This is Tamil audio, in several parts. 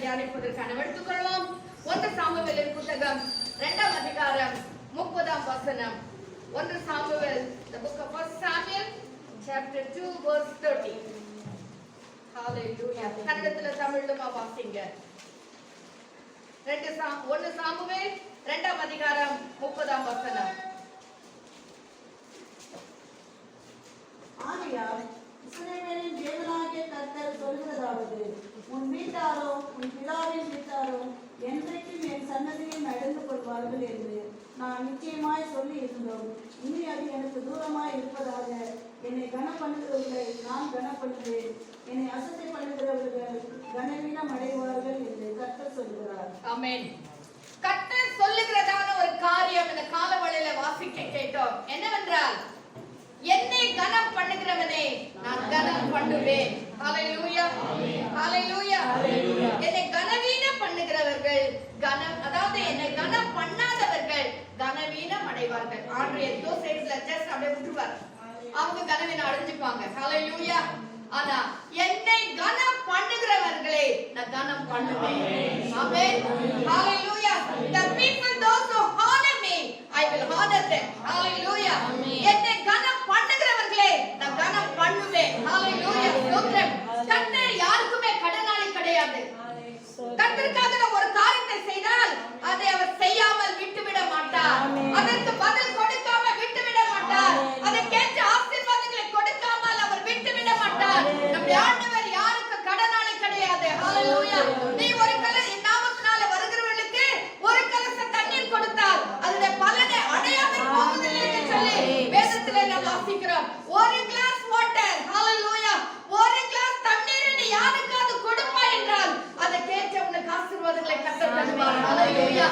தியானிப்பதற்கான எடுத்துக்கொள்வோம். 1 சாமுவேலின் புத்தகம் 2ஆம் அதிகாரம் 30ஆம் வசனம். 1 Samuel, the book of 1 Samuel chapter 2 verse 30. Hallelujah. கன்னடத்துல தமிழ்லமா வாசிங்க. 1 சாமுவேல் 2ஆம் அதிகாரம் 30ஆம் வசனம். ஆகையால் இஸ்ரவேலின் தேவனாகிய கர்த்தர் சொல்கிறதாவது, உன் வீட்டாரும் உன் பிதாவின் வீட்டாரும் என்றைக்கும் என் சன்னதியை நடந்து கொள்வார்கள் என்று நான் நிச்சயமாய் சொல்லி இருந்தோம். இனி அது எனக்கு தூரமாய் இருப்பதாக என்னை கனப்படுத்துகிறவர்களை நான் கனப்படுத்துவேன், என்னை அசத்தை பண்ணுகிறவர்கள் கனவீனம் அடைவார்கள் என்று கர்த்தர் சொல்கிறார். ஆமென். கர்த்தர் சொல்லுகிறதான ஒரு காரியம் இந்த காலவளையில வாசிக்க கேட்டோம். என்னவென்றால், என்னை கனம் பண்ணுகிறவனே நான் கனம் பண்ணுவேன். ஹalleluya, ஹalleluya. என்னை கனவீனம் பண்ணுகிறவர்கள் அதாவது என்னை கனம் பண்ணாதவர்கள் கனவீனம் அடைவார்கள். ஆண்டவர் ஏதோ சைடுல ஜஸ்ட் அப்படியே விட்டுவார், அவங்க கனவீனம் அடைஞ்சுப்பாங்க. ஹalleluya. ஆனா என்னை கனம் பண்ணுகிறவர்களே நான் கனம் பண்ணுவேன். ஆமென். ஹalleluya. The people those who honor me I will honor them. Hallelujah. என்னை கனம் பண்ணுகிறவர்களே நான் கனம் பண்ணுவேன். Hallelujah. ஸ்தோத்திரம். கர்த்தர் யாருக்குமே கடனாளி கிடையாது. கர்த்தருக்காக ஒரு காரியத்தை செய்தால் அதை அவர் செய்யாமல் விட்டுவிட மாட்டார். அதற்கு பதில் கொடுக்காம விட்டுவிட மாட்டார். அதற்கேற்ற ஆசீர்வாதங்களை கொடுக்காமல் அவர் விட்டுவிட மாட்டார். நம்முடைய ஆண்டவர் யாருக்கு கடனாளி கிடையாது. Hallelujah. நீ ஒரு என் நாமத்தினால வருகிறவர்களுக்கு ஒரு கலச தண்ணீர் கொடுத்தால் அதனுடைய பலனை அடையாமல் போவதில்லை என்று சொல்லி வேதத்திலே நாம் வாசிக்கிறோம். ஒரு கிளாஸ் வாட்டர், ஹalleluya, ஒரு கிளாஸ் தண்ணீரை நீ யாருக்காவது கொடுப்பாய் என்றால் அதற்கேற்ற உனக்கு ஆசீர்வாதங்களை கர்த்தர் தருவார். ஹalleluya.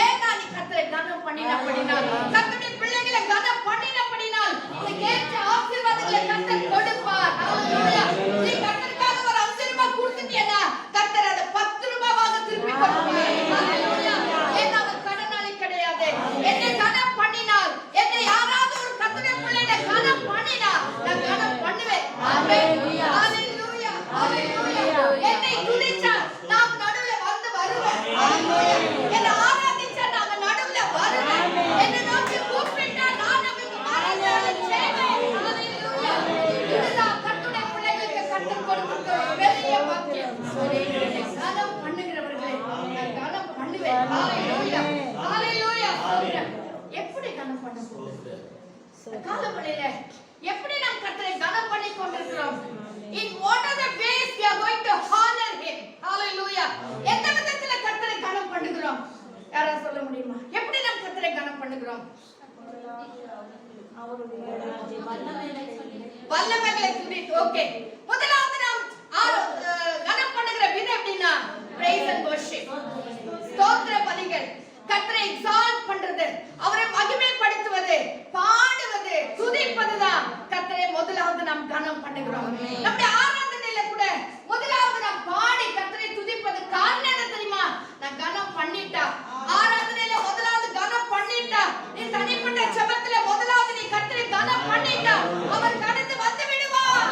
ஏன்னா நீ கர்த்தரை கனம் பண்ணினபடினால், கர்த்தருடைய பிள்ளைகளை கனம் பண்ணினபடினால் உனக்கேற்ற ஆசீர்வாதங்களை கர்த்தர் கொடுப்பார். ஹalleluya. நீ கர்த்தருக்காக ஒரு 5 ரூபாய் கொடுத்துட்டீனா கர்த்தர் அதை 10 ரூபாயாக திருப்பி கொடுப்பார். ஹalleluya. ஏன்னா அவர் கடனாளி கிடையாது. என்னை கனம் பண்ணினால், என்னை யாராவது ஒரு கர்த்தருடைய பிள்ளைகளை கனம் பண்ணினா நான் கனம் பண்ணுவேன். ஆமென். ஹalleluya, ஹalleluya. என்னை துதிச்சா நான் நடுவுல வருவேன். ஹalleluya. என்னை ஆராதிச்சா நான் நடுவுல வருவேன். என்னை நோக்கி கூப்பிட்டா நான் அவருக்கு மரியாதை செய்வேன். ஹalleluya. இதுதான் கர்த்தருடைய பிள்ளைகளுக்கு கர்த்தர் கொடுக்கிற பெரிய வாக்கியம். என்னை கனம் பண்ணுகிறவர்களை நான் கனம் பண்ணுவேன். ஹalleluya, ஹalleluya. எப்படி கனம் பண்ண போகுது காலவளையில? எப்படி நாம் கர்த்தரை கனம் பண்ணி கொண்டிருக்கிறோம்? In what are the ways we are going to honor him? Hallelujah. எந்த விதத்துல கர்த்தரை கனம் பண்ணுகிறோம்? யாரா சொல்ல முடியுமா? எப்படி நாம் கர்த்தரை கனம் பண்ணுகிறோம்? வல்லமைகளை துதித்து. ஓகே, முதலாவது நாம் கனம் பண்ணுகிற விதம் எப்படின்னா praise and worship, ஸ்தோத்திர பலிகள், கர்த்தரை எக்ஸால்ட் பண்றது, அவரை மகிமைப்படுத்துவது, பாடுவது, துதிப்பதுதான் கர்த்தரை முதலாவது நாம் கனம் பண்ணுகிறோம். நம்முடைய ஆராதனையில கூட முதலாவது நாம் பாடி கர்த்தரை துதிப்பது காரணம் என்ன தெரியுமா? நான் கனம் பண்ணிட்டா, ஆராதனையில முதலாவது கனம் பண்ணிட்டா, நீ தனிப்பட்ட ஜெபத்துல முதலாவது நீ கர்த்தரை கனம் பண்ணிட்டா, அவர் கடந்து வந்து விடுவார்.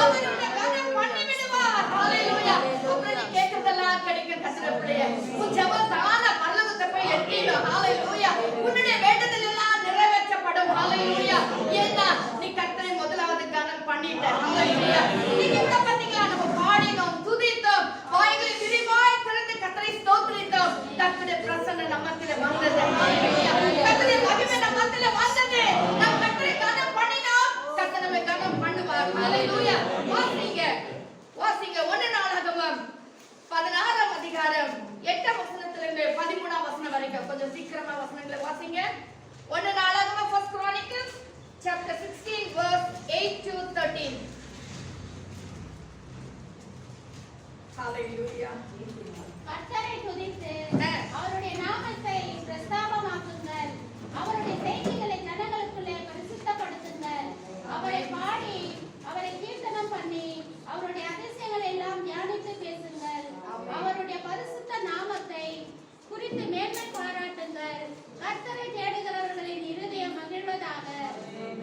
அவருடைய கனம் பண்ணி விடுவார். ஹalleluya. அப்புறம் நீ கேட்கிறதெல்லாம் கிடைக்கும். கர்த்தருடைய பிள்ளையே, உன் ஜெபம் தானா பரலோகத்தை போய் எட்டிடும். ஹalleluya. உன்னுடைய வேண்டுதல் எல்லாம் நிறைவேற்றப்படும். ஹalleluya. ஏன்னா நீ கர்த்தரை முதலாவது கனம் பண்ணிட்ட. ஹalleluya. நீங்க கூட பாத்தீங்களா, நம்ம பாடினோம், துதித்தோம், வாய்களை விரிவாய் திறந்து கர்த்தரை ஸ்தோத்திரித்தோம். கர்த்தருடைய பிரசன்னம் நம்மத்திலே வந்தது. ஹalleluya. கர்த்தருடைய மகிமை நம்மத்திலே வந்தது. நாம் கர்த்தரை கனம் பண்ணினோம், கர்த்தர் நம்மை கனம் பண்ணுவார். ஹalleluya. வாசிங்க 1 நாளாகமம் 16ஆம் அதிகாரம் 8ஆம் வசனத்திலிருந்து 13ஆம் வசனம் வரைக்கும். கொஞ்சம் சீக்கிரமா வசனங்களை வாசிங்க. 1 நாளாகமம், First Chronicles chapter 16 verse 8 to 13. Hallelujah. கர்த்தரை துதித்து அவருடைய நாமத்தை பிரஸ்தாபமாக்குங்கள், அவருடைய செய்திகளை ஜனங்களுக்குள்ளே பரிசுத்தப்படுத்துங்கள். அவரை பாடி அவரை கீர்த்தனம் பண்ணி அவருடைய அதிசயங்களை எல்லாம் தியானித்து பேசுங்கள். அவருடைய பரிசுத்த நாமத்தை குறித்து மேன்மை பாராட்டுங்கள். கர்த்தரை தேடுகிறவர்களின் இருதயம் மகிழ்வதாக.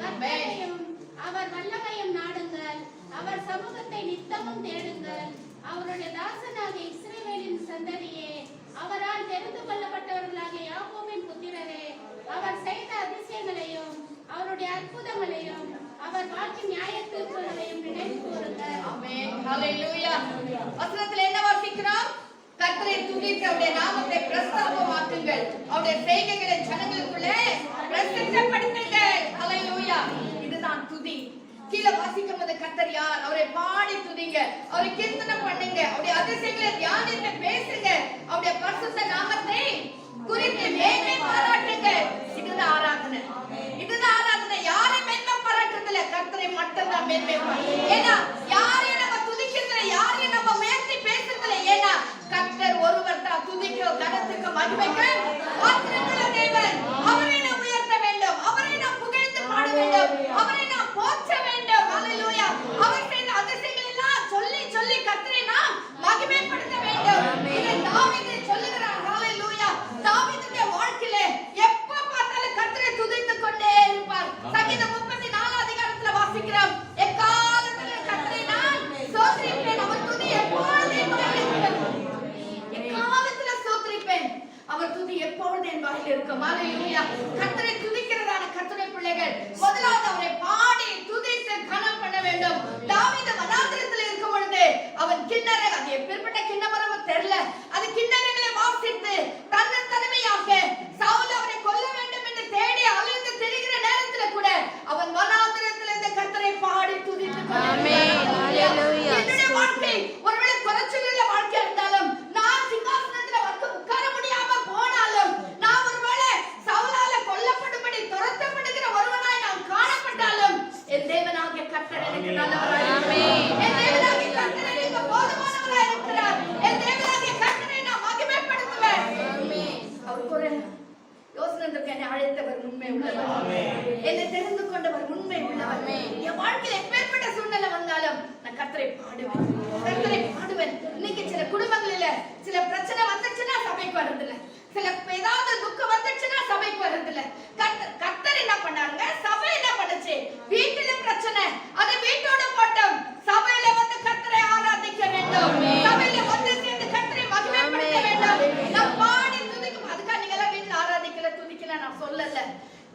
கர்த்தரையும் அவர் வல்லமையும் நாடுங்கள். அவர் சமூகத்தை நித்தமும் தேடுங்கள். அவருடைய தாசனாகிய இஸ்ரவேலின் சந்ததியே, அவரால் தெரிந்து கொள்ளப்பட்டவர்களாகிய யாக்கோபின் புத்திரரே, அவர் செய்த அதிசயங்களையும் அவருடைய அற்புதங்களையும் அவர் வாக்கி நியாய தீர்ப்புகளையும் நினைவு கூறுங்கள். ஆமென். ஹalleluya. வசனத்துல என்ன வாசிக்கிறோம்? கர்த்தரை துதித்து அவருடைய நாமத்தை பிரஸ்தாபமாக்குங்கள், அவருடைய செய்கைகளை ஜனங்களுக்குள்ளே பிரசித்தப்படுத்துங்கள். ஹalleluya. இதுதான் துதி. கீழே வாசிக்கும் போது கர்த்தர் யார், அவரை பாடி துதிங்க, அவரை கீர்த்தனம் பண்ணுங்க, அவருடைய அதிசயங்களை தியானித்து பேசுங்க, அவருடைய பரிசுத்த நாமத்தை குறித்து மேன்மை பாராட்டுங்க. இதுதான் ஆராதனை. இதுதான் ஆராதனை. யாரை மேன்மை பாராட்டுறதுல கர்த்தரை மட்டும் தான் மேன்மை பாராட்டு. ஏன்னா யாரையும் நம்ம துதிக்கிறதுல, யாரையும் நம்ம உயர்த்தி பேசுறதுல, ஏன்னா கர்த்தர் ஒருவர் தான் துதிக்கு கனத்துக்கு மகிமைக்கு பாத்திரமுள்ள தேவன். அவரை நாம் உயர்த்த வேண்டும், அவரை நாம் புகழ்ந்து பாட வேண்டும், அவரை நாம் போற்ற வேண்டும். ஹalleluya. அவர் செய்த அதிசயங்களை எல்லாம் சொல்லி சொல்லி கர்த்தரை நாம் மகிமைப்படுத்த வேண்டும். இதை தாவீது சொல்லுகிறார். ஹalleluya. தாவீதுடைய வாழ்க்கையிலே எப்ப பார்த்தாலும் கர்த்தரை துதித்துக் கொண்டே இருப்பார். சங்கீதம் 34 அதிகாரத்துல வாசிக்கிறோம், எக்காலத்திலும் கர்த்தரை நான் ஸ்தோத்திரிப்பேன், அவர் துதி எப்பொழுதும் என் வாயில் இருக்கும். எக்காலத்தில ஸ்தோத்திரிப்பேன், அவர் துதி எப்பொழுதும் என் வாயில் இருக்கும். ஹalleluya. கர்த்தரை துதிக்கிறதான கர்த்தருடைய பிள்ளைகள் முதலாவது அவரை பாடி துதித்து கனம் பண்ண வேண்டும். தாவீது வனாந்திரத்தில் இருக்கும் பொழுது அவன் கிண்ணற, அது எப்பேற்பட்ட கிண்ணமரமும் தெரியல, அது கிண்ணறங்களை வாசித்து தன்னன் தனிமையாக சவுல் அவரை கொல்ல வேண்டும் என்று தேடி அலைந்து திரிகிற நேரத்தில் கூட அவன் வனாந்திரத்தில் இந்த கர்த்தரை பாடி துதித்து என்னுடைய வாழ்க்கை ஒருவேளை குறைச்சலுள்ள வாழ்க்கை இருந்தாலும், நான் சிங்காசனத்தில் வந்து உட்கார முடியாம போனாலும், நான் ஒருவேளை சவுலால கொல்லப்படும்படி துரத்தப்படுகிற ஒருவனாய் நான் காணப்பட்டாலும், என் தேவனாகிய கர்த்தர் எனக்கு நல்லவராய் இருக்கிறார். என் தேவனாகிய கர்த்தர் எனக்கு போதுமானவராய் இருக்கிறார். என் தேவனாகிய கர்த்தரை நான் மகிமைப்படுத்துவேன். அவருக்கு ஒரு யோசனை இருக்கு, என்னை அழைத்தவர் உண்மை உள்ளவர், என்னை தெரிந்து கொண்டவர் உண்மை உள்ளவர். என் வாழ்க்கையில் எப்பேற்பட்ட சூழ்நிலை வந்தாலும் நான் கர்த்தரை பாடுவேன், கர்த்தரை பாடுவேன். இன்னைக்கு சில குடும்பங்களில சில பிரச்சனை வந்துச்சுன்னா சபைக்கு வர்றதில்ல, சில ஏதாவது துக்கம் வந்துச்சுன்னா சபைக்கு வர்றதில்ல. கர்த்தர் என்ன பண்ணாருங்க, சபை என்ன பண்ணுச்சு, வீட்டில பிரச்சனை, அது வீட்டோட போட்டோம், சபையில வந்து கர்த்தரை ஆராதிக்க வேண்டும், சபையில வந்து சேர்ந்து கர்த்தரை மகிமைப்படுத்த வேண்டும். நான் பாடி துதிக்கும். அதுக்காக நீங்க எல்லாம் வீட்டுல ஆராதிக்கல துதிக்கல நான் சொல்லல.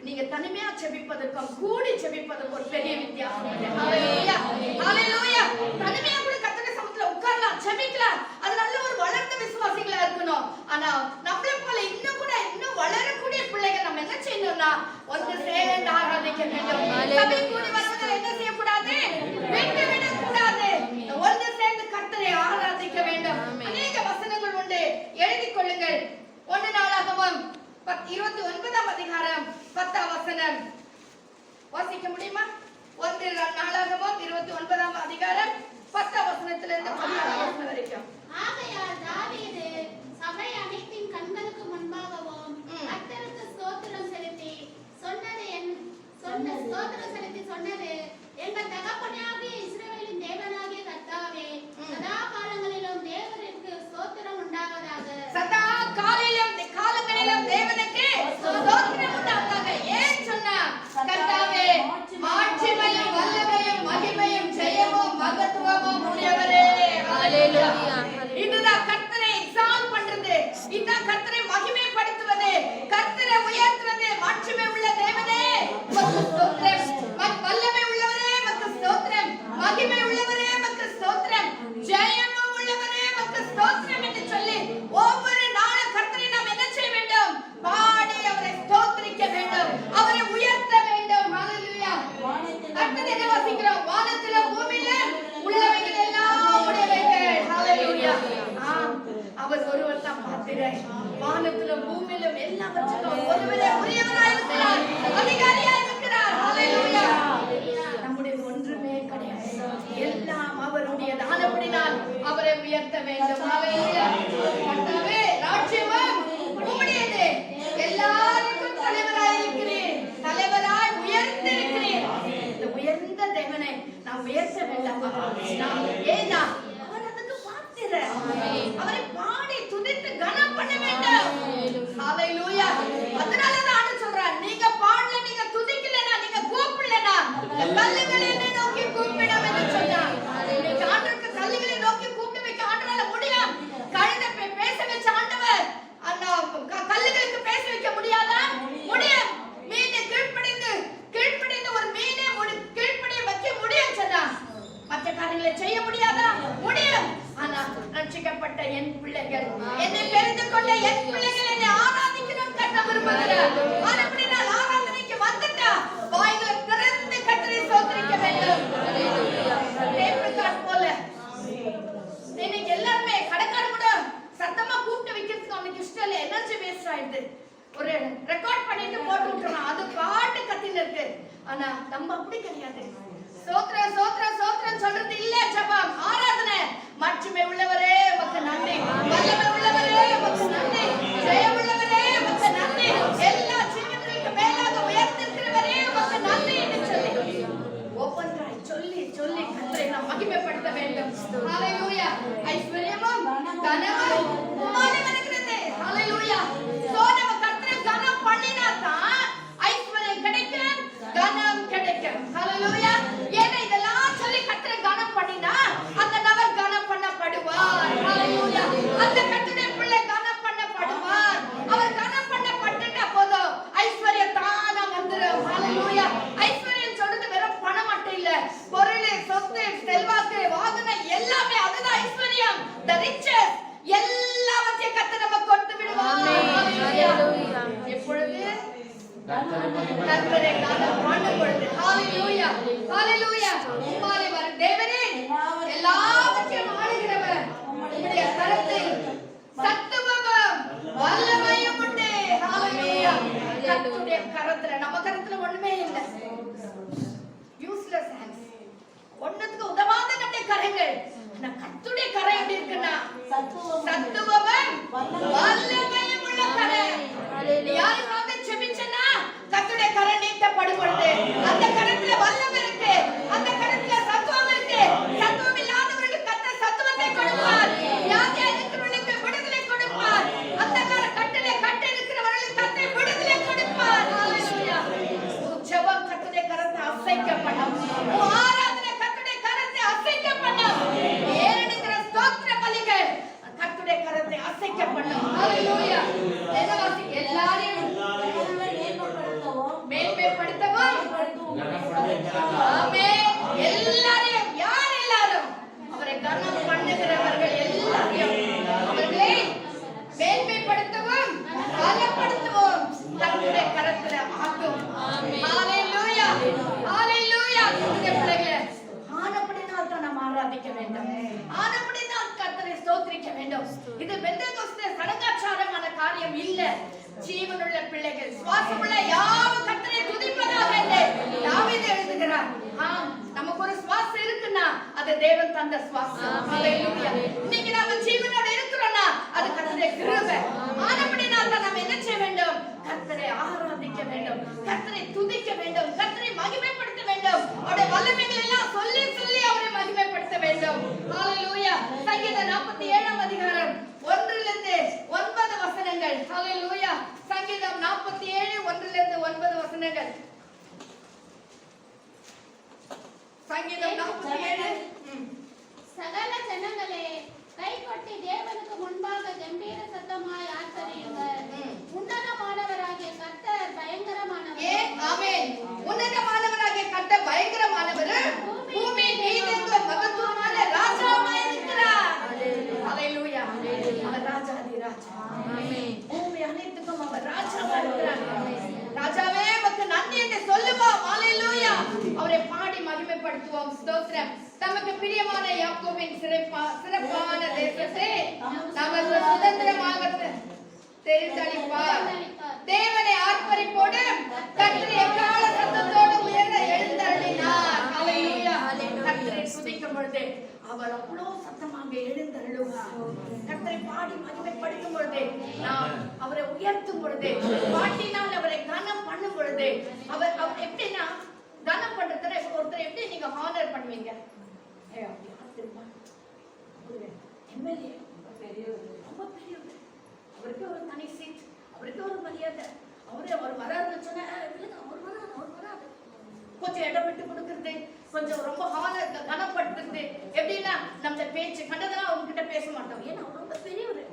நீங்க தனிமையா செபிப்பதற்கும் கூடி செபிப்பதற்கும் ஒரு பெரிய வித்தியாசம். ஹalleluya. ஹalleluya. தனிமையா கூட கர்த்தருடைய சமூகத்துல உட்காரலாம், செபிக்கலாம். அது நல்ல ஒரு வளர்ந்த விசுவாசிகளா இருக்கணும். ஆனா நம்மள போல இன்னும் வளரக்கூடிய பிள்ளைகள் நம்ம என்ன செய்யணும்னா ஒன்று சேர்ந்து ஆராதிக்க வேண்டும். சபை கூடி வருவதில் என்ன செய்யக்கூடாது, விட்டு விடக்கூடாது. ஒன்று சேர்ந்து கர்த்தரை ஆராதிக்க வேண்டும். அநேக வசனங்கள் உண்டு, எழுதிக் கொள்ளுங்கள். 1 நாளாகமம் 29ஆம் அதிகாரம் 10ஆம் வசனம் வாசிக்க முடியுமா? 1 நாளாகமம் 29ஆம் அதிகாரம் 10ஆம் வசனத்திலிருந்து 10ஆம் வசனம் வரைக்கும். ஆகையால் தாவீது சபை அனைத்தின் கண்களுக்கு முன்பாகவும் கர்த்தருக்கு ஸ்தோத்திரம் செலுத்தி சொன்னது, எங்கள் தகப்பனாகிய இஸ்ரவேலின் தேவனாகிய கர்த்தாவே, சதா காலங்களிலும் தேவனுக்கு ஸ்தோத்திரம் உண்டாவதாக. சதா காலங்களிலும் தேவனுக்கு ஸ்தோத்திரம் உண்டாவதாக. ஏன் சொன்னா, கர்த்தாவே மாட்சிமையும் வல்லமையும் மகிமையும் ஜெயமும் மகத்துவமும் உடையவரே. ஹalleluya. இதுதான் கர்த்தரை எக்ஸால்ட் பண்றது, இதுதான் கர்த்தரை மகிமைப்படுத்துவது, கர்த்தரை உயர்த்துவது. மாட்சிமை உள்ள தேவனே உமக்கு ஸ்தோத்திரம், வல்லமை உள்ளவரே உமக்கு ஸ்தோத்திரம், மகிமை உள்ளவரே உமக்கு ஸ்தோத்திரம், ஜெயமும் உள்ளவரே உமக்கு ஸ்தோத்திரம் என்று சொல்லி ஒவ்வொரு நாளும் கர்த்தரை நாம் என்ன செய்ய வேண்டும், பாடி அவரை ஸ்தோத்திரிக்க வேண்டும், அவரை உயர்த்த வேண்டும். ஹalleluya. அடுத்து என்ன வாசிக்கிறோம், வானத்திலும் பூமியிலும் உள்ளவைகள் எல்லாம் உடையவைகள். ஹalleluya. அவர் ஒருவர் தான் பாத்திரர். வானத்திலும் பூமியிலும் எல்லாவற்றுக்கும் ஒருவரே உரியவராய் இருக்கிறார், அதிகாரியாய் இருக்கிறார். ஹalleluya. நம்முடைய ஒன்றுமே கிடையாது, எல்லாம் அவருடைய தானப்படினால் அவரை உயர்த்த வேண்டும். ஹalleluya. கர்த்தாவே ராஜ்யமும் உம்முடையது, எல்லாருக்கும் தலைவராய் இருக்கிறீர், தலைவராய் உயர்ந்திருக்கிறீர். இந்த உயர்ந்த தேவனை நாம் உயர்த்த வேண்டாமா? ஏன்னா அவர் அதுக்கு பாத்திரர். அவரை பாடி துதித்து கனம் பண்ண வேண்டும். ஹalleluya. அதனாலதான் ஆண்டவர் சொல்றார், நீங்க பாடல, நீங்க துதிக்கலனா, நீங்க கூப்பிடலனா கல்லுகளை என்னை நோக்கி கூப்பிடும் என்று சொன்னார். நீங்க ஆண்டவருக்கு கல்லுகளை நோக்கி கூப்பிட வைக்க ஆண்டவரால என் பிள்ளைகள், என்னை தெரிந்து கொண்ட என் பிள்ளைகள் என்னை ஆராதிக்கணும் கர்த்தர் விரும்புகிறார். ஆனபடி நான் ஆராதனைக்கு வந்துட்டா வாய்களை திறந்து கர்த்தரை ஸ்தோத்திரிக்க வேண்டும். போல இன்னைக்கு எல்லாருமே கடைக்கார கூட சத்தமா கூப்பிட்டு வைக்கிறதுக்கு அவனுக்கு இஷ்டம் இல்லை. எனர்ஜி வேஸ்ட் ஆயிடுது. ஒரு ரெக்கார்ட் பண்ணிட்டு போட்டு விட்டுறான், அது பாட்டு கத்தின்னு இருக்கு. ஆனா நம்ம அப்படி கிடையாது. சோத்ரம் சோத்ரம் சோத்ரம் சொல்றது இல்ல. ஜெபம் ஆராதனை மாட்சிமை உள்ளவரே உமக்கு நன்றி, வல்லமை உள்ளவரே உமக்கு நன்றி, ஜெயம் உள்ளவரே உமக்கு நன்றி, எல்லா ஜீவன்களுக்கு மேலாக உயர்ந்திருக்கிறவரே உமக்கு நன்றி என்று சொல்லி ஒவ்வொன்றாய் சொல்லி சொல்லி கர்த்தரை நாம் மகிமைப்படுத்த வேண்டும். ஹalleluya. ஐஸ்வர்யமும் கனமும் உம்மாலே வருகிறது. ஹalleluya. சோ நம்ம கர்த்தரை கனம் பண்ணினா தான் ஐஸ்வர்யம் கிடைக்கும், கனம் கிடைக்கும். ஹalleluya. ஏன்னா இதெல்லாம் சொல்லி கர்த்தரை கனம் பண்ணினா அந்த நபர் கனம் பண்ணப்படுவார். ஹalleluya. அந்த கர்த்தருடைய பிள்ளை கனம் பண்ணப்படுவார். அவர் கனம் பண்ணப்பட்டுட்டா போதும் ஐஸ்வர்யம் தானா வந்துரும். ஹalleluya. ஐஸ்வர்யம் சொல்றது வெறும் பணம் மட்டும் இல்ல, பொருள், சொத்து, செல்வாக்கு, வாகனம் எல்லாமே அதுதான் ஐஸ்வர்யம். the riches எல்லாவற்றையும் கர்த்தர் நமக்கு கொடுத்து விடுவார். ஹalleluya. எப்பொழுது கர்த்தரை கனம் பண்ணும் பொழுது. ஹalleluya. ஹalleluya. உம்மாலே வரும் தேவரே எல்லாவற்றையும் ஆளுகிறவர், உம்முடைய கரத்தில் சத்துவமும் வல்லமையும் உண்டு. ஹalleluya. கர்த்தருடைய கரத்துல, நம்ம கரத்துல ஒண்ணுமே இல்ல. யூஸ்லெஸ் ஹேண்ட்ஸ், ஒண்ணுத்துக்கு உதவாத நம்முடைய கரங்கள். ஆனா கர்த்தருடைய கரம் எப்படி இருக்குன்னா சத்துவமும் வல்லமையும் உள்ள கரம். யாருக்காக செபிச்சனா கர்த்தருடைய கரம் நீட்டப்படும் பொழுது அந்த கரத்துல வல்லமை இருக்கு, அந்த கரத்துல சத்துவம் இருக்கு. சத்துவம் இல்லாதவர்களுக்கு கர்த்தர் சத்துவத்தை கொடுப்பார், வியாதியா இருக்கிறவர்களுக்கு விடுதலை கொடுப்பார், அந்த கட்டளை கட்ட இருக்கிறவர்களுக்கு கர்த்தர் விடுதலை கொடுப்பார். ஹalleluya. ஜெபம் கர்த்தருடைய கரத்தை அசைக்க பண்ணும், ஆராதனை கர்த்தருடைய கரத்தை அசைக்க பண்ணும், ஏறெடுக்கிற ஸ்தோத்திர பலிகள் கர்த்தருடைய கரத்தை அசைக்க பண்ணும். ஹalleluya. எல்லாரையும் மேன்மைப்படுத்தவும், ஆமென், எல்லாரையும், யார் எல்லாரும் அவரை கனம் பண்ணுகிறவர்கள் எல்லாரையும் அவர்களை மேன்மைப்படுத்தவும் பலப்படுத்தவும் கர்த்தருடைய கரத்துல ஆக்கும். ஹalleluya. ஹalleluya. கர்த்தருடைய பிள்ளைகளே, ஆனபடினால் தான் நாம் ஆராதிக்க வேண்டும், ஆனபடினால் கர்த்தரை ஸ்தோத்திரிக்க வேண்டும். இது பெந்தேகோஸ்தே சடங்காச்சாரமான காரியம் இல்ல. ஜீவனுள்ள பிள்ளைகள், சுவாசமுள்ள யாவும் கர்த்தரை துதிப்பதாக என்று தாவீது எழுதுகிறார். நமக்கு ஒரு சுவாசம் இருக்குன்னா அது தேவன் தந்த சுவாசம். ஹalleluya. இன்னைக்கு நாம ஜீவனோட இருக்கிறோம்னா அது கர்த்தருடைய கிருபை. ஆனபடினால் தான் நாம் என்ன செய்ய வேண்டும்? கர்த்தரை ஆராதிக்க வேண்டும், கர்த்தரை துதிக்க வேண்டும், கர்த்தரை மகிமைப்படுத்த வேண்டும், அவருடைய வல்லமைகள் எல்லாம் சொல்லி சொல்லி அவரை மகிமைப்படுத்த வேண்டும். ஹalleluya. சங்கீதம் 47ஆம் அதிகாரம் 1லிருந்து 9 வசனங்கள். ஹalleluya. சங்கீதம் 47 1லிருந்து 9 வசனங்கள். சங்கீதம் 47. சகல ஜனங்களே கைகொட்டி தேவனுக்கு முன்பாக கம்பீர சத்தமாய் ஆர்ப்பரியுங்கள். உன்னதமானவராகிய கர்த்தர் பயங்கரமானவர். ஆமென். உன்னதமானவராகிய கர்த்தர் பயங்கரமானவர், பூமியின் மீதெங்கும் மகத்துவமான ராஜாவாய் இருக்கிறார். ஹalleluya. அவர் ராஜாதி ராஜா. ஆமென். பூமி அனைத்துக்கும் அவர் ராஜாவாய் இருக்கிறார். ராஜாவே உமக்கு நன்றி என்று சொல்லுவோம். ஹalleluya. அவரை பாடி மகிமைப்படுத்துவோம். ஸ்தோத்திரம். தமக்கு பிரியமான யாக்கோபின் சிறப்பான தேசத்தை நமக்கு சுதந்திரமாக தெரிந்தளிப்பார். தேவனை ஆர்ப்பரிப்போடு கர்த்தரை எக்கால சத்தத்தோடு உயர எழுந்தருளினார். ஹalleluya. கர்த்தரை துதிக்கும் பொழுது அவர் அவ்வளவு சத்தமாக எழுந்தருளுவார். கர்த்தரை பாடி மகிமைப்படுத்தும் பொழுது, நாம் அவரை உயர்த்தும் பொழுது, பாட்டினால் அவரை கனம் பண்ணும் பொழுது, அவர் எப்படின்னா கனம் பண்றதுல ஒருத்தர் எப்படி நீங்க ஹானர் பண்ணுவீங்க? எம்எல்ஏ ரொம்ப பெரியவர், அவருக்கு ஒரு தனி சீட், அவருக்கு ஒரு மரியாதை, அவர் வராதுன்னு சொன்னா அவர் வராது, கொஞ்சம் இடம் விட்டு கொடுக்கறது, கொஞ்சம் ரொம்ப கனப்படுத்துறது. எப்படின்னா நம்ம பேச்சு கண்டதெல்லாம் அவங்க கிட்ட பேச மாட்டோம், ஏன்னா அவர் ரொம்ப பெரியவர்.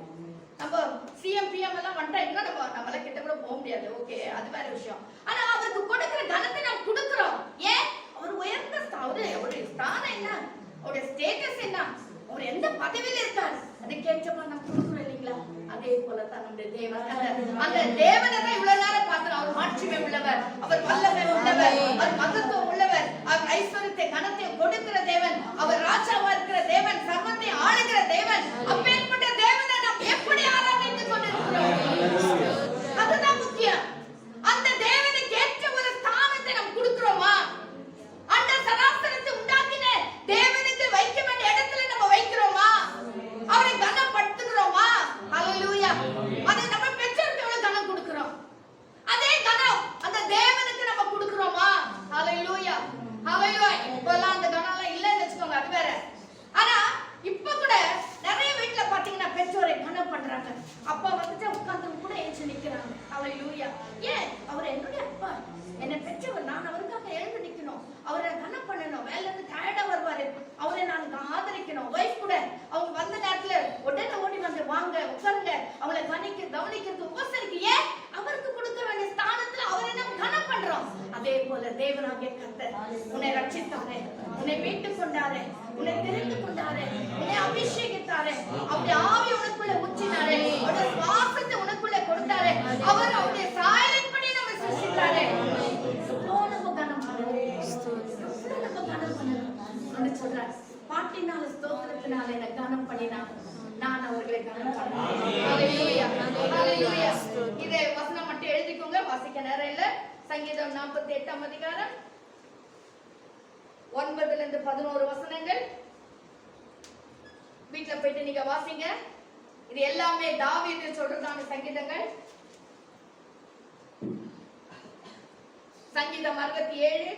நம்ம சிஎம் பிஎம் எல்லாம் வந்துட்டா இன்னும் நம்மள கிட்ட கூட போக முடியாது. ஓகே, அது வேற விஷயம். ஆனா அவருக்கு கொடுக்கிற கனத்தை நாம் கொடுக்கிறோம். ஏன்? அவர் உயர்ந்த அவருடைய ஸ்தானம் என்ன, அவருடைய ஸ்டேட்டஸ் என்ன, அவர் எந்த பதவியில இருக்கார், அதுக்கேற்றமா நம்ம தாவீது தேவன். அந்த தேவனை தான் இவ்வளவு நேரம் பார்த்தோம். அவர் மாட்சிமை உள்ளவர், அவர் வல்லமை உள்ளவர், அவர் மகத்துவம் உள்ளவர், அவர் ஐஸ்வர்யத்தை கனத்தை கொடுக்கிற தேவன், அவர் ராஜாவா இருக்கிற தேவன், சர்வத்தை ஆளுகிற தேவன். அப்பேற்பட்ட தேவனை நாம் எப்படி ஆராதித்துக் கொண்டிருக்கிறோம்? அதுதான் முக்கியம். அந்த தேவனுக்கு ஏற்ற ஒரு ஸ்தானத்தை நாம் கொடுக்கிறோமா? அந்த சராசரத்தை உண்டாக்கின தேவனுக்கு வைக்க வேண்டிய இடத்துல நம்ம வைக்கிறோமா? அவரை கனப்படுத்துகிறோமா? ஹல்லேலூயா. அதை நம்ம பெற்றோருக்கு எவ்வளவு கனம் கொடுக்கிறோம், அதே கனம் அந்த தேவனுக்கு நம்ம கொடுக்கிறோமா? ஹல்லேலூயா, ஹல்லேலூயா. இப்பெல்லாம் அந்த கனம்லாம் இல்லைன்னு வச்சுக்கோங்க, அது வேற. ஆனா இப்ப கூட நிறைய வீட்டுல பாத்தீங்கன்னா பெற்றோரை கனம் பண்றாங்க. அப்பா வந்துட்டு உட்கார்ந்து கூட எழுந்து நிக்கிறாங்க. ஹல்லேலூயா. ஏன்? அவர் என்னுடைய அப்பா, என்னை பெற்றவர், நான் அவருக்காக எழுந்து நிக்கணும், அவரை கனம் பண்ணணும். வேலை இருந்து டயர்டா வருவாரு, அவரை நான் ஆதரிக்கணும். ஒய்ஃப் கூட அவங்க வந்த நேரத்துல உடனே ஓடி வந்து வாங்க உட்காருங்க, அவளை கவனிக்கிறது உபசரிக்க. ஏன்? அவருக்கு கொடுக்க வேண்டிய ஸ்தானத்துல அவரை நம்ம கனம் பண்றோம். அதே போல தேவனாகிய கர்த்தர் உன்னை ரட்சித்தாரே, உன்னை மீட்டுக் கொண்டாரே, உன்னை தெரிந்து கொண்டாரே, உன்னை அபிஷேகித்தாரே, அவருடைய ஆவி உனக்குள்ள ஊற்றினாரே, அவருடைய சுவாசத்தை உனக்குள்ள கொடுத்தாரே, அவர் அவருடைய சாயலின்படி நம்ம சிருஷ்டித்தாரே. நம்ம கனம் பண்ணணும் சொல்றார். பாட்டினால ஸ்தோத்திரத்தினால என்னை கனம் பண்ணினான், நான் அவர்களை கனம் பண்ணேன். ஹல்லேலூயா, ஹல்லேலூயா. இதை வசனம் மட்டும் எழுதிக்கோங்க, வாசிக்க நேரம் இல்ல. சங்கீதம் 48 அதிகாரம் 9 - 11 வசனங்கள் வீட்டுல போயிட்டு நீங்க வாசிங்க. இது எல்லாமே தாவீது சொல்றதான சங்கீதங்கள். சங்கீதம் 67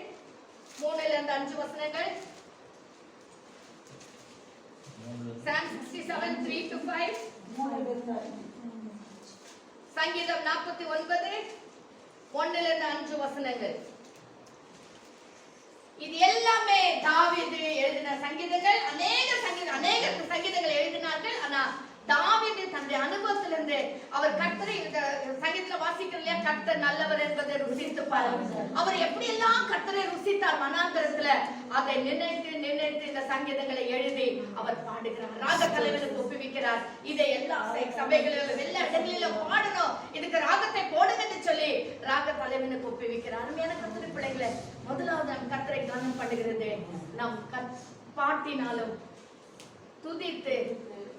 3 - 5 வசனங்கள். Psalm 67 3 - 5. சங்கீதம் 49 1 - 5 வசனங்கள். இது எல்லாமே தாவீது எழுதின சங்கீதங்கள். அநேக சங்கீதங்கள் எழுதினார்கள். ஆனா தாவீது தன்னுடைய அனுபவத்திலிருந்து அவர் கர்த்தரை சங்கீதத்துல வாசிக்கிற இல்லையா, கர்த்தர் நல்லவர் என்பதை ருசித்து பாருங்க. அவர் எப்படி எல்லாம் கர்த்தரை ருசித்தார் மனாந்தரத்துல, அதை நினைத்து இந்த சங்கீதங்களை எழுதி அவர் பாடுகிறார். ராக தலைவனுக்கு ஒப்புவிக்கிறார். இதை எல்லா சபைகளிலும் எல்லா இடங்களிலும் பாடணும், இதுக்கு ராகத்தை போடுங்கன்னு சொல்லி ராக தலைவனுக்கு ஒப்புவிக்கிறார். அருமையான கர்த்தருடைய பிள்ளைகளை, முதலாவது நம் கர்த்தரை கனம் பண்ணுகிறது நம் பாட்டினாலும் துதித்து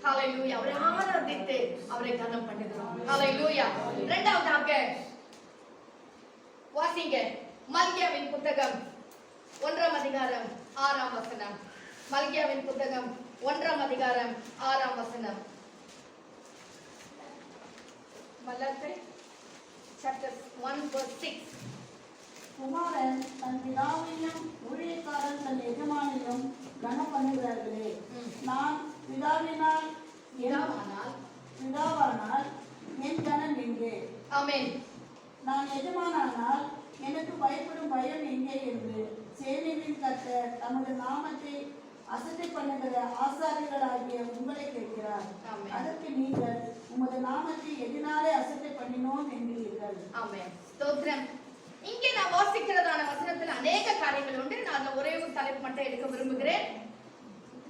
ஹல்லேலூயா அவரை ஆராதித்து அவரை கனம் பண்ணுகிறோம். ஹல்லேலூயா. இரண்டாவதாக வாசிங்க மல்கியாவின் புத்தகம் 1 அதிகாரம் 6 வசனம். மல்கியாவின் புத்தகம் 1 அதிகாரம் 6 வசனம். Malachi chapter 1 verse 6. குமாரன் தன் பிதாவையும் ஊழியக்காரன் தன் எஜமானையும் கனம் பண்ணுகிறார்களே, நான் பிதாவானால் என் கனம் எங்கே? ஆமென். நான் எஜமானானால் எனக்கு பயப்படும் பயம் எங்கே என்று சேனையின் கர்த்தர் தமது நாமத்தை அசட்டை பண்ணுகிற ஆசாரியர்களாகிய உங்களை கேட்கிறார். அதற்கு நீங்கள் உமது நாமத்தை எதினாலே அசட்டை பண்ணினோம் என்கிறீர்கள். ஆமென். ஸ்தோத்திரம். இங்கே நான் வாசிக்கிறதான வசனத்தில் அநேக காரியங்கள் உண்டு. நான் ஒரே ஒரு தலைப்பு மட்டும் எடுக்க விரும்புகிறேன்.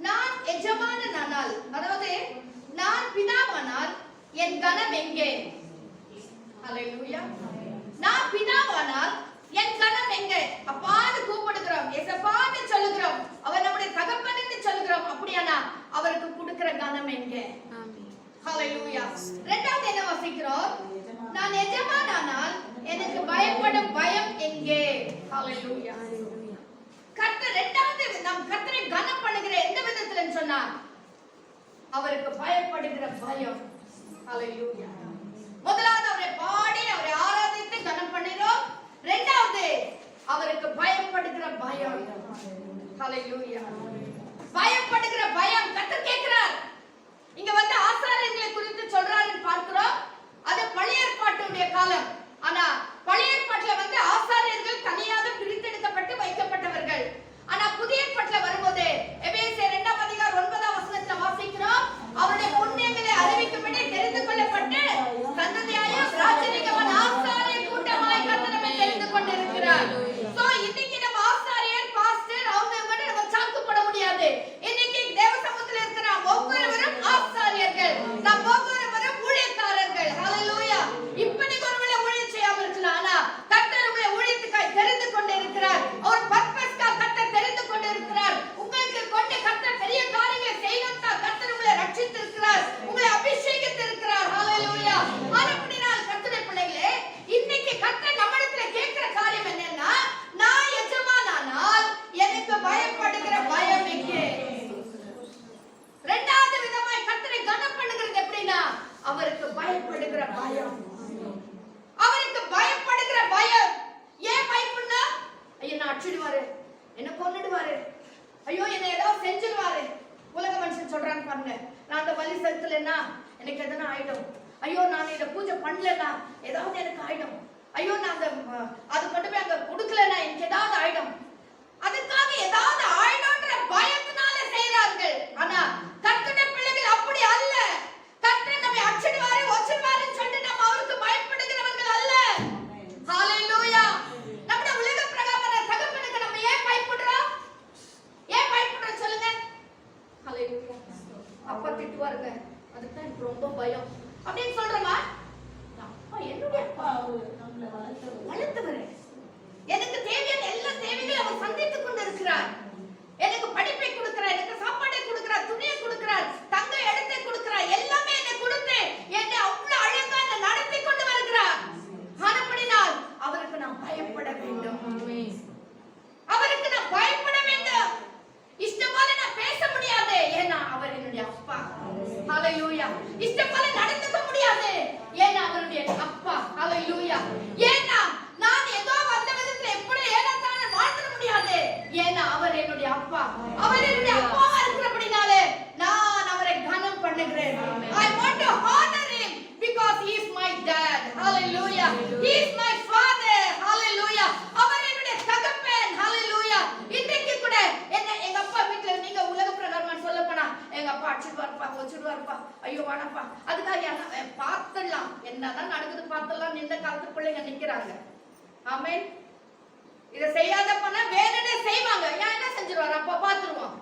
நான் எஜமானனானால், அதாவது நான் பிதாவானால் என் கனம் எங்கே? ஹல்லேலூயா. நான் பிதாவானால் என் கனம் எங்கே? அப்பான்னு கூப்பிடுகிறோம், எசப்பான்னு சொல்லுகிறோம், அவர் நம்முடைய தகப்பன்னு சொல்லுகிறோம். அப்படியானா அவருக்கு கொடுக்கிற கனம் எங்கே? ஹல்லேலூயா. இரண்டாவது என்ன வாசிக்கிறோம்? நான் எஜமானனானால் எனக்கு பயப்படும் பயம் எங்கே? ஹல்லேலூயா. கர்த்தர் இரண்டாவது நாம் கர்த்தரை கனம் பண்ணுகிற எந்த விதத்திலன்னு சொன்னா அவருக்கு பயப்படுகிற பயம். ஹல்லேலூயா. முதலாவது அவரை பாடி அவரை ஆராதித்து கனம் பண்ணுகிறோம். இரண்டாவது அவருக்கு பயப்படுகிற பயம். ஹல்லேலூயா. பயப்படுகிற பயம் கர்த்தர் கேட்கிறார். இங்க வந்து ஆசாரியர்களை குறித்து சொல்றாருன்னு பார்க்கிறோம். அது பழைய ஏற்பாட்டுடைய காலம். ஆனா பழைய ஏற்பாட்டுல வந்து ஆசாரியர்கள் தனியாக பிரித்தெடுக்கப்பட்டு வைக்கப்பட்டவர்கள். ஆனா புதிய ஏற்பாட்டுல வரும்போது எபேசியர் 2 அதிகாரம் 9 வசனத்துல வாசிக்கிறோம், அவருடைய புண்ணியங்களை அறிவிக்கும்படி தெரிந்து கொள்ளப்பட்டு சந்ததியாயும் ராஜரீகமான ஆசாரிய கூட்டமாய் கர்த்தர் நம்மை தெரிந்து கொண்டிருக்கிறார். சோ இன்னைக்கு நம்ம ஆசாரியர் பாஸ்டர் அவங்க நம்ம சாக்கு போட முடியாது. இன்னைக்கு தேவ சமூகத்துல இருக்கிற ஒவ்வொருவரும் ஆசாரியர். இருக்கிறார், உங்களை அபிஷேகித்து இருக்கிறார். ஹalleluya. ஆனபடியால் கர்த்தருடைய பிள்ளைகளே, இன்னைக்கு கர்த்தர் நம்மிடத்துல கேட்கிற காரியம் என்னன்னா, நான் எஜமானானால் எனக்கு பயப்படுகிற பயம் எங்கே? இரண்டாவது விதமாய் கர்த்தரை கனம் பண்ணுகிறது எப்படின்னா, அவருக்கு பயப்படுகிற பயம். அவருக்கு பயப்படுகிற பயம். ஏன் பயப்படுனா? ஐயோ என்ன அடிச்சிடுவாரு, என்ன கொன்னுடுவாரு, ஐயோ என்ன ஏதாவது செஞ்சிடுவாரு. உலக மனுஷன் சொல்றாங்க பாருங்க, நான் அந்த பலி செலுத்தலைன்னா எனக்கு எதனா ஆயிடும், ஐயோ நான் இதை பூஜை பண்ணலன்னா ஏதாவது எனக்கு ஆயிடும், ஐயோ நான் அது கொண்டு போய் அங்க கொடுக்கலன்னா எனக்கு ஏதாவது ஆயிடும். அதுக்காக ஏதாவது ஆயிடும்ன்ற பயத்தினால செய்யறார்கள். ஆனா கர்த்தருடைய பிள்ளைகள் அப்படி அல்ல. கர்த்தர் நம்மை அடிச்சிடுவாரு, ஒச்சிடுவாருன்னு சொல்லிட்டு நம்ம அவருக்கு பயப்படுகிறவர்கள் அல்ல. ஹalleluya. நம்முடைய உலக பிரகாரமான தகப்பனுக்கு நம்ம ஏன் பயப்படுறோம்? ஏன் பயப்படுறோம் சொல்லுங்க? ஹalleluya. அப்பா திட்டுவாருங்க, அதுக்கு தான் எனக்கு ரொம்ப பயம் அப்படின்னு சொல்றோமா? அப்பா என்னுடைய அப்பா நம்மளை வளர்த்தவர், எனக்கு தேவையான எல்லா தேவைகளையும் அவர் சந்தித்துக் கொண்டு இருக்கிறார். எனக்கு படிப்பை கொடுக்கிறார், எனக்கு சாப்பாடை கொடுக்கிறார், துணியை கொடுக்கிறார், தங்க இடத்தை கொடுக்கிறார், எல்லாமே எனக்கு கொடுத்து என்னை அவ்வளவு அழகா என்னை நடத்தி கொண்டு வருகிறார். ஆனபடினால் அவருக்கு நான் பயப்பட வேண்டும். அவருக்கு நான் பயப்பட வேண்டும். இஷ்டம் போல நான் பேச முடியாது, ஏன்னா அவர் என்னுடைய அப்பா. ஹalleluya. இஷ்டம் போல நடந்துக்க முடியாது, ஏன்னா அவருடைய அப்பா. ஹalleluya. ஏன்னா நான் ஏதோ வந்த விதத்துல எப்படி ஏனத்தான வாழ்ந்துட முடியாது, ஏன்னா அவர் என்னுடைய அப்பா. அவர் என்னுடைய அப்பாவா இருக்கிறபடினாலே நான் அவரை கனம் பண்ணுகிறேன். I want to honor him because he is my dad. Hallelujah. He is my father. Hallelujah. அவர் என்னுடைய தகப்பன். Hallelujah. இன்றைக்கு கூட எங்க அப்பா வீட்ல நீங்க உலக பிரகாரமா சொல்ல போனா எங்க அப்பா அடிச்சிடுவாருப்பா, ஒச்சிடுவாருப்பா, ஐயோ வேணாப்பா, அதுக்காக பார்த்தலாம் என்னதான் நடக்குது பார்த்தலாம் இந்த காலத்து பிள்ளைங்க நிக்கிறாங்க. ஆமென். இத செய்யாத பண்ணா வேணும்னே செய்வாங்க, ஏன் என்ன செஞ்சிருவாரு அப்பா பாத்துருவோம்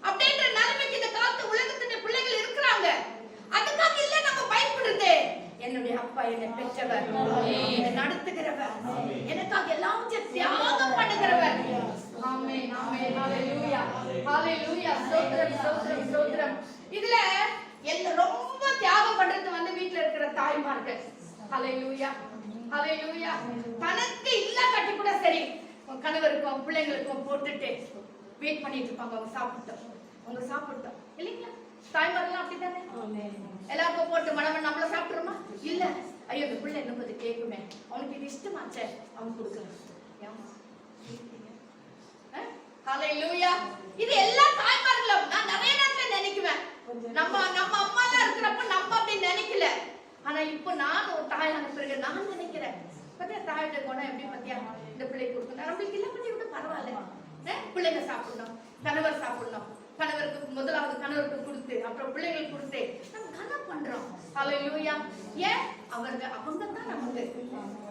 அப்படின்ற நிலைமைக்கு இந்த காலத்து உலகத்தின் பிள்ளைகள் இருக்கிறாங்க. அதுக்காக இல்ல நம்ம பயப்படுறது. என்னுடைய அப்பா என்னை பெற்றவர், என்னை நடத்துகிறவர், எனக்காக எல்லாத்தையும் தியாகம் பண்ணுகிறவர். ஆமென் ஆமென். ஹalleluya ஹalleluya. ஸ்தோத்திரம் ஸ்தோத்திரம் ஸ்தோத்திரம். இதுல ரொம்ப தியாகம் பண்றது வீட்ல இருக்கிற தாய்மார்கள். ஹalleluya ஹalleluya. தனக்கு இல்ல கட்டி கூட சரி கணவருக்கும் பிள்ளைங்களுக்கும் போட்டுட்டு வெயிட் பண்ணிட்டு இருப்பாங்க, அவங்க சாப்பிட்டோம் இல்லைங்களா? தாய்மாரெல்லாம் அப்படித்தானே, எல்லாருக்கும் போட்டு மனவன் நம்மள சாப்பிட்டுருமா? இல்ல, ஐயோ இந்த பிள்ளை என்ன கொஞ்சம் கேட்குமே, அவனுக்கு இது இஷ்டமாச்சே, அவன் கொடுக்கலாம். ஹalleluya. இது எல்லா தாய்மார்களும் நான் நிறைய நேரத்துல நினைக்குவேன், நம்ம அம்மா எல்லாம் இருக்கிறப்ப நம்ம அப்படி நினைக்கல. ஆனா இப்போ நான் ஒரு தாயான பிறகு நான் நினைக்கிறேன், பத்தியா தாயோட குணம் எப்படி பத்தியா, இந்த பிள்ளை கொடுக்கணும், நம்மளுக்கு இல்ல பண்ணி விட பரவாயில்ல, பிள்ளைங்க சாப்பிடணும், கணவர் சாப்பிடணும், கணவருக்கு முதலாவது கணவருக்கு கொடுத்து அப்புறம் பிள்ளைங்களுக்கு கொடுத்து நம்ம கனம் பண்றோம். ஹalleluya. ஏன் அவங்க தான் நமக்கு,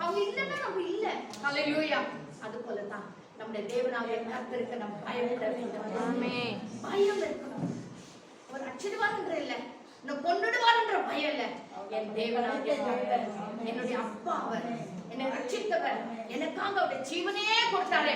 அவங்க இல்லைன்னா நம்ம இல்ல. ஹalleluya. அது போலதான் நம்முடைய தேவனாகிய கர்த்தருக்கு நம்ம பயப்பட வேண்டும். ஆமென். பயம் இருக்கணும். அவர் அச்சிடுவார்ன்ற இல்ல, நான் கொன்னுடுவார்ன்ற பயம் இல்ல. என் தேவனாகிய கர்த்தர் என்னுடைய அப்பா, அவர் என்னை ரட்சித்தவர், எனக்காக அவருடைய ஜீவனையே கொடுத்தாரே,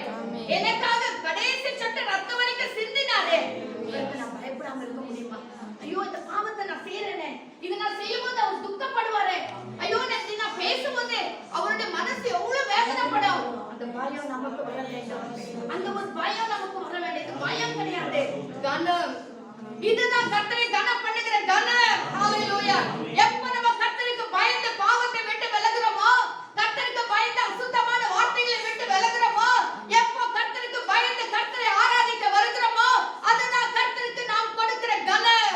எனக்காக கடைசி சொட்டு ரத்த வரைக்கும் சிந்தினாரே, இவருக்கு நான் பயப்படாம இருக்க முடியுமா? ஐயோ இந்த பாவத்தை நான் செய்யறேனே, இதை நான் செய்யும் போது அவர் துக்கப்படுவாரே, ஐயோ நான் பேசும்போது அவருடைய மனசு எவ்வளவு வேதனைப்படும். அந்த பயம் நமக்கு வர வேண்டும். அந்த ஒரு பயம் நமக்கு வர வேண்டியது பயம் கிடையாது, கனம். இதுதான் கர்த்தரை கனம் பண்ணுகிற கனம். ஹalleluya. எப்ப நம்ம கர்த்தருக்கு பயந்து பாவத்தை விட்டு விலகுறோமோ, கர்த்தருக்கு பயந்து அசுத்தமான வார்த்தைகளை விட்டு விலகுறோமோ, எப்ப கர்த்தருக்கு பயந்து கர்த்தரை ஆராதிக்க வருகிறோமோ, அதுதான் கர்த்தருக்கு நாம் கொடுக்கிற கனம்.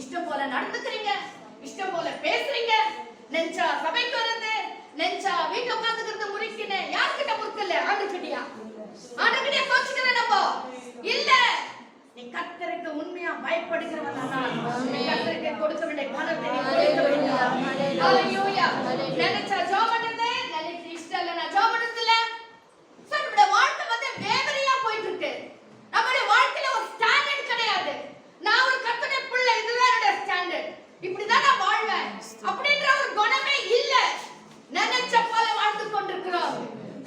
இஷ்டம் போல நடந்துக்கிறீங்க, இஷ்டம் போல பேசுறீங்க, நெஞ்சா சபைக்கு வருது, நெஞ்சா வீட்டுல உட்கார்ந்துக்கிறது முறிக்கினே. யார்கிட்ட முறுக்கல? ஆண்டுகிட்டயா? ஆண்டுகிட்டயா கோச்சுக்கிறேன் நம்ம இல்ல. நீ கர்த்தருக்கு உண்மையா பயப்படுகிறவன் ஆனால் கர்த்தருக்கு கொடுக்க வேண்டிய கனத்தை நீ கொடுக்க வேண்டும். ஹalleluya. நினைச்சா ஜெபம் பண்ணுது, நினைச்சு இஷ்டம் இல்ல நான் ஜெபம் பண்ணுது இல்ல. நம்மளுடைய வாழ்க்கை வந்து வேதனையா போயிட்டு இருக்கு. நம்மளுடைய வாழ்க்கையில ஒரு ஸ்டாண்டர்ட் கிடையாது. நான் ஒரு கர்த்தருடைய பிள்ளை, இதுதான் என்னோட ஸ்டாண்டர்ட், இப்படிதான் நான் வாழ்வேன் அப்படின்ற ஒரு குணமே இல்ல. நினைச்ச போல வாழ்ந்து கொண்டிருக்கிறோம்.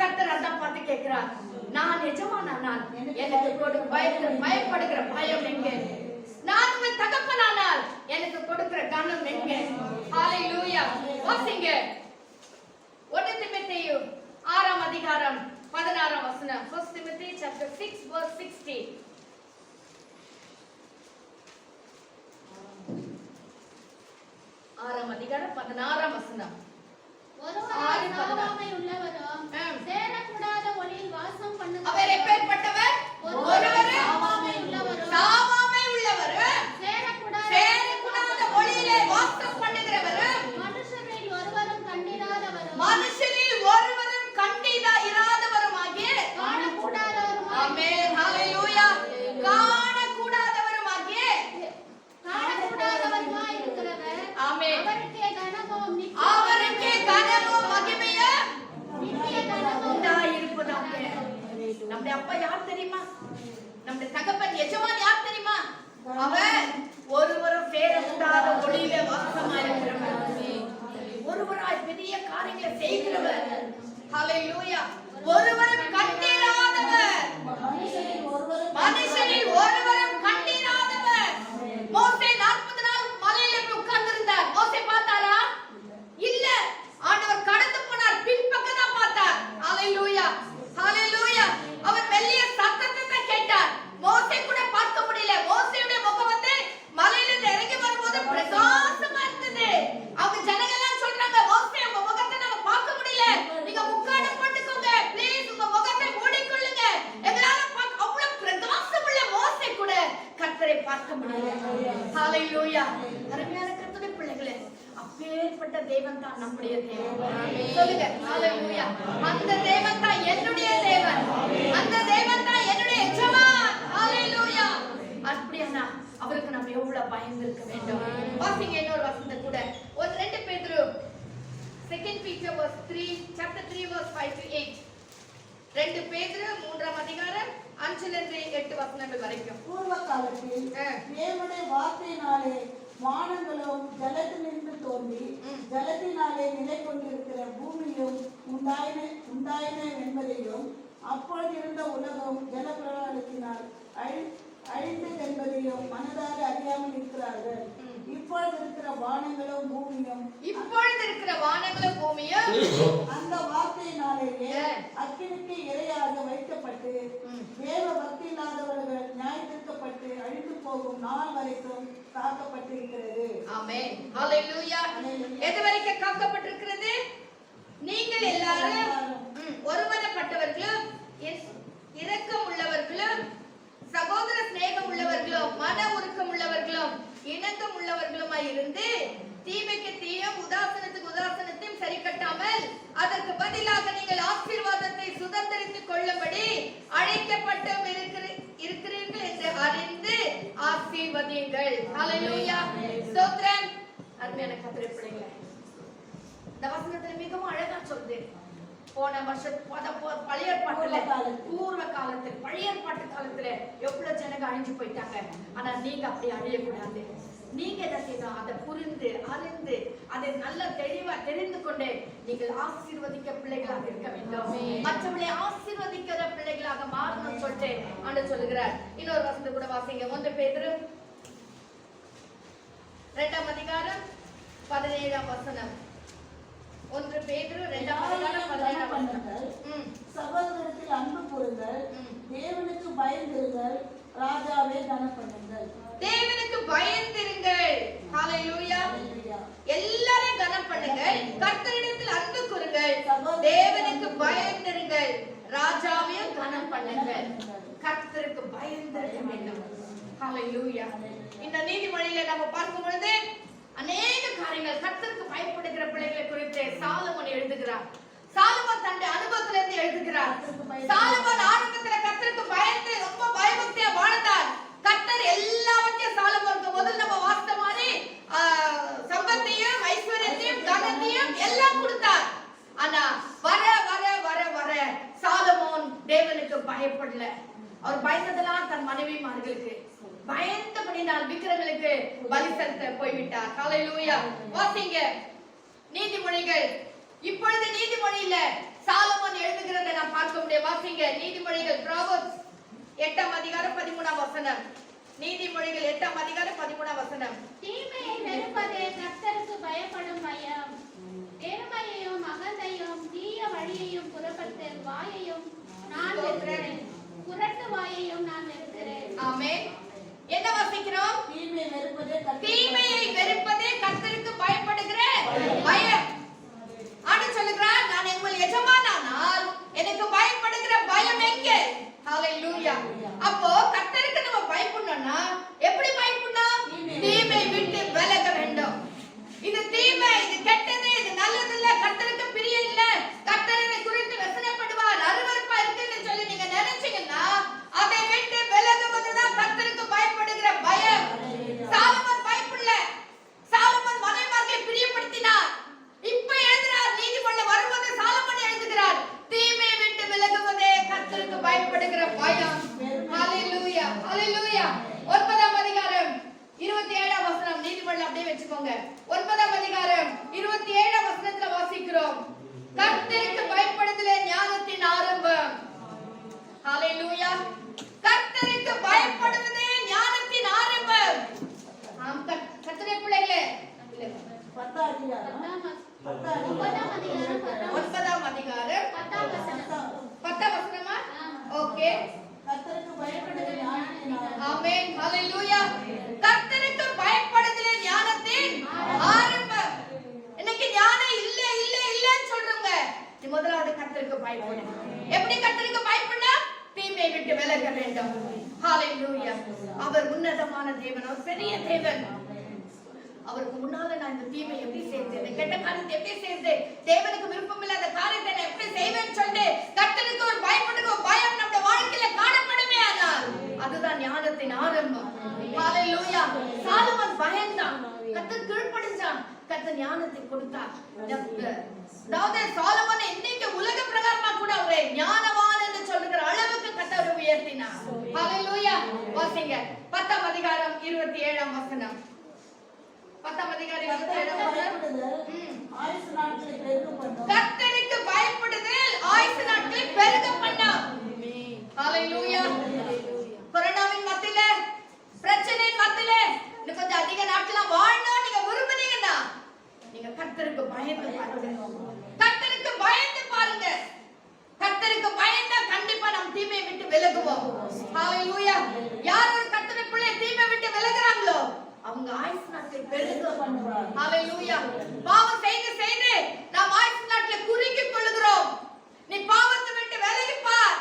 கர்த்தர் அதான் பார்த்து கேட்கிறார், நான் எஜமானானால் எனக்கு பயப்படுகிற பயம் எங்க? நான் உங்கள் தகப்பனானால் எனக்கு கொடுக்கிற கனம் எங்க? ஹalleluya. வாசிங்க 1 தீமோத்தேயு 6ஆம் அதிகாரம் 16ஆம் வசனம். 1 Timothy chapter 6 verse 16. 6ஆம் அதிகாரம் 16ஆம் வசனம். ஒருவராய் சாவாமை உள்ளவரும் சேரக்கூடாத ஒளியில் வாசம் பண்ணுகிறவரும் அவர் எப்பேற்பட்டவர்? ஒருவர் சாவாமை உள்ளவரும் சாவாமை உள்ளவர், சேரக்கூடாத ஒளியிலே வாசம் பண்ணுகிறவர், மனுஷரில் ஒருவரும் கண்டிராதவரும் மனுஷரில் ஒருவரும் கண்டிராதவருமாகிய காணக்கூடாதவருமாய் ஆமென். ஹalleluya. காணக்கூடாதவருமாகிய இருக்கிறவர். ஆமென். அவருக்கே கனமும் அவருக்கே கனமும் மகிமையும் நித்திய கனமும் உண்டாயிருப்பதாக. நம்முடைய அப்பா யார் தெரியுமா? நம்முடைய தகப்பன் எஜமான் யார் தெரியுமா? அவர் ஒருவரும் சேரக்கூடாத ஒளியிலே வாசமாயிருக்கிறவர், ஒருவராய் பெரிய காரியங்களை செய்கிறவர். ஹalleluya. ஒருவரும் கண்டிராதவர், மனுஷனில் ஒருவரும் கண்டிராதவர். மோசே 40 நாள் மலையில போய் உட்கார்ந்திருந்தார். மோசே பார்த்தாரா? இல்ல. ஆண்டவர் கடந்து போனார், பின்பக்கம் தான் பார்த்தார். ஹalleluya. ஹalleluya. அவர் மெல்லிய சத்தத்தை தான் கேட்டார். மோசே கூட பார்க்க முடியல. மோசேயுடைய முகம் வந்து மலையில இருந்து இறங்கி வரும்போது பிரகாசமா இருந்தது. அவங்க ஜனங்க எல்லாம் சொல்றாங்க, மோசே உங்க முகத்தை நாம பார்க்க முடியல, நீங்க முக்காடு போட்டுக்கோங்க ப்ளீஸ், உங்க முகத்தை மூடிக்கொள்ளுங்க, எங்களால பார்க்க அவ்வளவு பிரகாசமுள்ள மோசே கூட கர்த்தரை பார்க்க முடியல. ஹalleluya. அருமையான கர்த்தருடைய பிள்ளைகளே, அப்பேற்பட்ட தேவன் தான் நம்முடைய தேவன். சொல்லுங்க ஹalleluya. அந்த தேவன் தான் என்னுடைய தேவன், அந்த தேவன் தான் என்னுடைய எஜமான். ஹalleluya. அப்படினா அவருக்கு நம்ம எவ்வளவு பயந்திருக்க வேண்டும். வாசிங்க இன்னொரு வசனத்தை கூட. ஒரு 2 பேதுரு 2 Peter verse 3 chapter 3 verse 5 to 8. 2 பேதுரு 3ஆம் அதிகாரம் 5 ல இருந்து 8 வசனங்கள் வரைக்கும். பூர்வ காலத்தில் தேவனுடைய வார்த்தையினாலே வானங்களும் ஜலத்திலிருந்து தோன்றி ஜலத்தினாலே நிலை கொண்டிருக்கிற பூமியும் உண்டாயின என்பதையும், அப்பொழுது இருந்த உலகம் ஜலப்பிரளயத்தினால் அழிந்தது என்பதையும் மனதார அறியாமல் இருக்கிறார்கள். இப்பொழுது இருக்கிற வானங்களும் பூமியும் அந்த வார்த்தையினாலேயே அக்கினிக்கு இரையாக வைக்கப்பட்டு தேவ பக்தி இல்லாதவர்கள் நியாயத்திற்கப்பட்டு அழிந்து போகும் நாள் வரைக்கும் காக்கப்பட்டிருக்கிறது. ஆமென். ஹalleluya. எது வரைக்கும் காக்கப்பட்டிருக்கிறது? நீங்கள் எல்லாரும் ஒருமனப்பட்டவர்களும் இரக்கம் உள்ளவர்களும் சகோதர சிநேகம் உள்ளவர்களும் மன உருக்கம் உள்ளவர்களும் இணக்கம் உள்ளவர்களுமாய் இருந்து தீமைக்கு தீயும் உதாசனத்துக்கு உதாசனத்தையும் சரி கட்டாமல் அதற்கு பதிலாக நீங்கள் ஆசீர்வாதத்தை சுதந்திரித்துக் கொள்ளும்படி அழைக்கப்பட்டும் இருக்கிறீர்கள் என்று அறிந்து ஆசீர்வதியுங்கள். ஹalleluya. ஸ்தோத்திரம். அருமையான கர்த்தருடைய பிள்ளைகளே, இந்த வசனத்துல மிகவும் அழகா சொல்லுது. போன வருஷம் பழைய ஏற்பாட்டுல பூர்வ காலத்துல பழைய ஏற்பாட்டு காலத்துல எவ்வளவு ஜனங்க அழிஞ்சு போயிட்டாங்க. ஆனா நீங்க அப்படி அழியக்கூடாது. நீங்க என்ன செய்யணும்? அதை புரிந்து அறிந்து அதை நல்ல தெளிவா தெரிந்து கொண்டு நீங்கள் ஆசீர்வதிக்க பிள்ளைகளாக இருக்க வேண்டும். மற்றவர்களை ஆசீர்வதிக்கிற பிள்ளைகளாக மாறணும்னு சொல்லிட்டு ஆண்டவர் சொல்லுகிறார். இன்னொரு வசனத்தை கூட வாசிங்க. 1 பேதுரு 2ஆம் அதிகாரம் 17ஆம் வசனம். 1 பேதுரு 2ஆம் அதிகாரம் 17ஆம் வசனம். சகோதரத்தில் அன்பு கூறுங்கள், தேவனுக்கு பயந்திருங்கள், ராஜாவே கனம் பண்ணுங்கள். தேவனுக்கு பயந்திருங்கள். ஹalleluya. எல்லாரும் கனம் பண்ணுங்கள், கர்த்தரிடத்தில் அன்பு கூறுங்கள், தேவனுக்கு பயந்திருங்கள், ராஜாவையும் கனம் பண்ணுங்கள். கர்த்தருக்கு பயந்திருக்க வேண்டும். ஹalleluya. இந்த நீதிமொழியில நம்ம பார்க்கும் பொழுது அநேக காரியங்கள் கர்த்தருக்கு பயப்படுகிற பிள்ளைகளை குறித்து சாலமோன் எழுதுகிறார். சாலமோன் தன்னுடைய அனுபவத்திலிருந்து எழுதுகிறார். சாலமோன் ஆரம்பத்துல கர்த்தருக்கு பயந்து ரொம்ப பயபக்தியா வாழ்ந்தார். கர்த்தர் எல்லாவற்றையும் சாலமோனுக்கு முதல்ல நம்ம வாசித்த மாதிரி சம்பத்தையும் ஐஸ்வர்யத்தையும் கனத்தையும் எல்லாம் கொடுத்தார். ஆனா வர வர வர வர சாலமோன் தேவனுக்கு பயப்படல. அவர் பயந்ததெல்லாம் தன் மனைவிமார்களுக்கு பயந்தபடினால் விக்கிரங்களுக்கு பலி செலுத்த போய்விட்டார். ஹalleluya. வாசிங்க நீதிமொழிகள். இப்பொழுது நீதிமொழியில சாலமோன் எழுதுகிறதை நாம் பார்க்க முடியும். வாசிங்க நீதிமொழிகள் Proverbs 8ஆம் அதிகாரம் 13ஆம் வசனம். நீதிமொழிகள் 8ஆம் அதிகாரம் 13ஆம் வசனம். தீமையை வெறுப்பதே கர்த்தருக்கு பயப்படும் பயம். பெருமையையும் அகந்தையும் தீய வழியையும் புறப்பட்டு வாயையும் நான் வெறுக்கிறேன். புரட்டு வாயையும் நான் வெறுக்கிறேன். ஆமென். என்ன வாசிக்கிறோம்? தீமையை வெறுப்பதே கர்த்தருக்கு பயப்படுகிற பயம். ஆண்டு சொல்லுகிறார், நான் உங்கள் எஜமானானால் எனக்கு பயப்படுகிற பயம் எங்கே? ஹalleluya. அப்போ கர்த்தருக்கு நம்ம பயப்படணும்னா எப்படி பயப்படணும்? தீமை விட்டு விலக வேண்டும். இது தீமை, இது கெட்டது, இது நல்லது இல்ல, கர்த்தருக்கு பிரியம் இல்ல, கர்த்தர் இதை குறித்து வெசனப்படுவார், அருவருப்பா இருக்குன்னு சொல்லி நீங்க நினைச்சீங்கன்னா அதை விட்டு விலகுவதுதான் கர்த்தருக்கு பயப்படுகிற பயம். சாலமோன் பயப்படல. சாலமோன் மனைவிமார்களை பிரியப்படுத்தினார். இப்ப எழுதுறார் நீதிமொழியில வரும்போது சாலமோன் எழுதுகிறார், தீமை விட்டு விலகுவதே கர்த்தருக்கு பயப்படுகிற பயம். ஹalleluya, ஹalleluya. 9ஆம் அதிகாரம் 27ஆம் வசனம். நீதிமொழியில அப்படியே வெச்சுக்கோங்க. 9ஆம் அதிகாரம் 27ஆம் வசனத்துல வாசிக்கிறோம், கர்த்தருக்கு பயப்படுதலே ஞானத்தின் ஆரம்பம். ஹalleluya. கர்த்தருக்கு பயப்படுவதே ஞானத்தின் ஆரம்பம். ஆம் கர்த்தருடைய பிள்ளைகளே, 10ஆம் அதிகாரம் 9ஆம் அதிகாரம் 9ஆம் அதிகாரம் 10ஆம் வசனம். 10ஆம் வசனமா? ஓகே. கர்த்தருக்கு பயப்படுதலே ஞானத்தின் ஆரம்பம். ஆமென். ஹalleluya. கர்த்தருக்கு பயப்படுதலே ஞானத்தின் ஆரம்பம். இன்னைக்கு ஞானம் இல்ல இல்ல இல்லன்னு சொல்றவங்க, நீ முதலாவது கர்த்தருக்கு பயப்படு. எப்படி கர்த்தருக்கு பயப்படணும்? தீமையை விட்டு விலக வேண்டும். ஹalleluya. அவர் உன்னதமான தேவன், அவர் பெரிய தேவன். அவருக்கு முன்னால நான் இந்த தீமை எப்படி செய்தேன், கெட்ட காரியத்தை எப்படி செய்தேன், தேவனுக்கு விருப்பம் இல்லாத காரியத்தை நான் எப்படி செய்வேன்னு சொல்லிட்டு கர்த்தருக்கு ஒரு பயப்படுகிற பயம் நம்ம வாழ்க்கையில காணப்படுமே, ஆனால் அதுதான் ஞானத்தின் ஆரம்பம். ஹalleluya. சாலமோன் பயந்தான், கர்த்தர் கீழ்ப்படிஞ்சான், கர்த்தர் ஞானத்தை கொடுத்தார். அதாவது சாலமோன் இன்னைக்கு உலக பிரகாரமா கூட அவரை ஞானவான் என்று சொல்லுகிற அளவுக்கு கர்த்தர் உயர்த்தினார். ஹalleluya. வாசிங்க 10ஆம் அதிகாரம் 27ஆம் வசனம். 10ஆம் அதிகாரம் 27ஆம் வசனம். ஆயுசு நாட்களை பெருக பண்ணும். கர்த்தருக்கு பயப்படுதல் ஆயுசு நாட்களை பெருக பண்ணும். ஹalleluya. கொரோனாவின் மத்தியில, பிரச்சனையின் மத்தியில இன்னும் கொஞ்சம் அதிக நாட்கள் வாழணும் நீங்க விரும்புனீங்கன்னா நீங்க கர்த்தருக்கு பயந்து பாருங்க. கர்த்தருக்கு பயந்து பாருங்க. கர்த்தருக்கு பயந்தா கண்டிப்பா நாம் தீமையை விட்டு விலகுவோம். ஹalleluya. யார் ஒரு கர்த்தருக்குள்ளே தீமை விட்டு விலகுறாங்களோ அவங்க ஆயுசு நாட்களை பெருக பண்ணுவாங்க. ஹalleluya. பாவம் செய்து செய்து நாம் ஆயுசு நாட்களை குறுக்கிக் கொள்கிறோம். நீ பாவத்தை விட்டு விலகி பார்,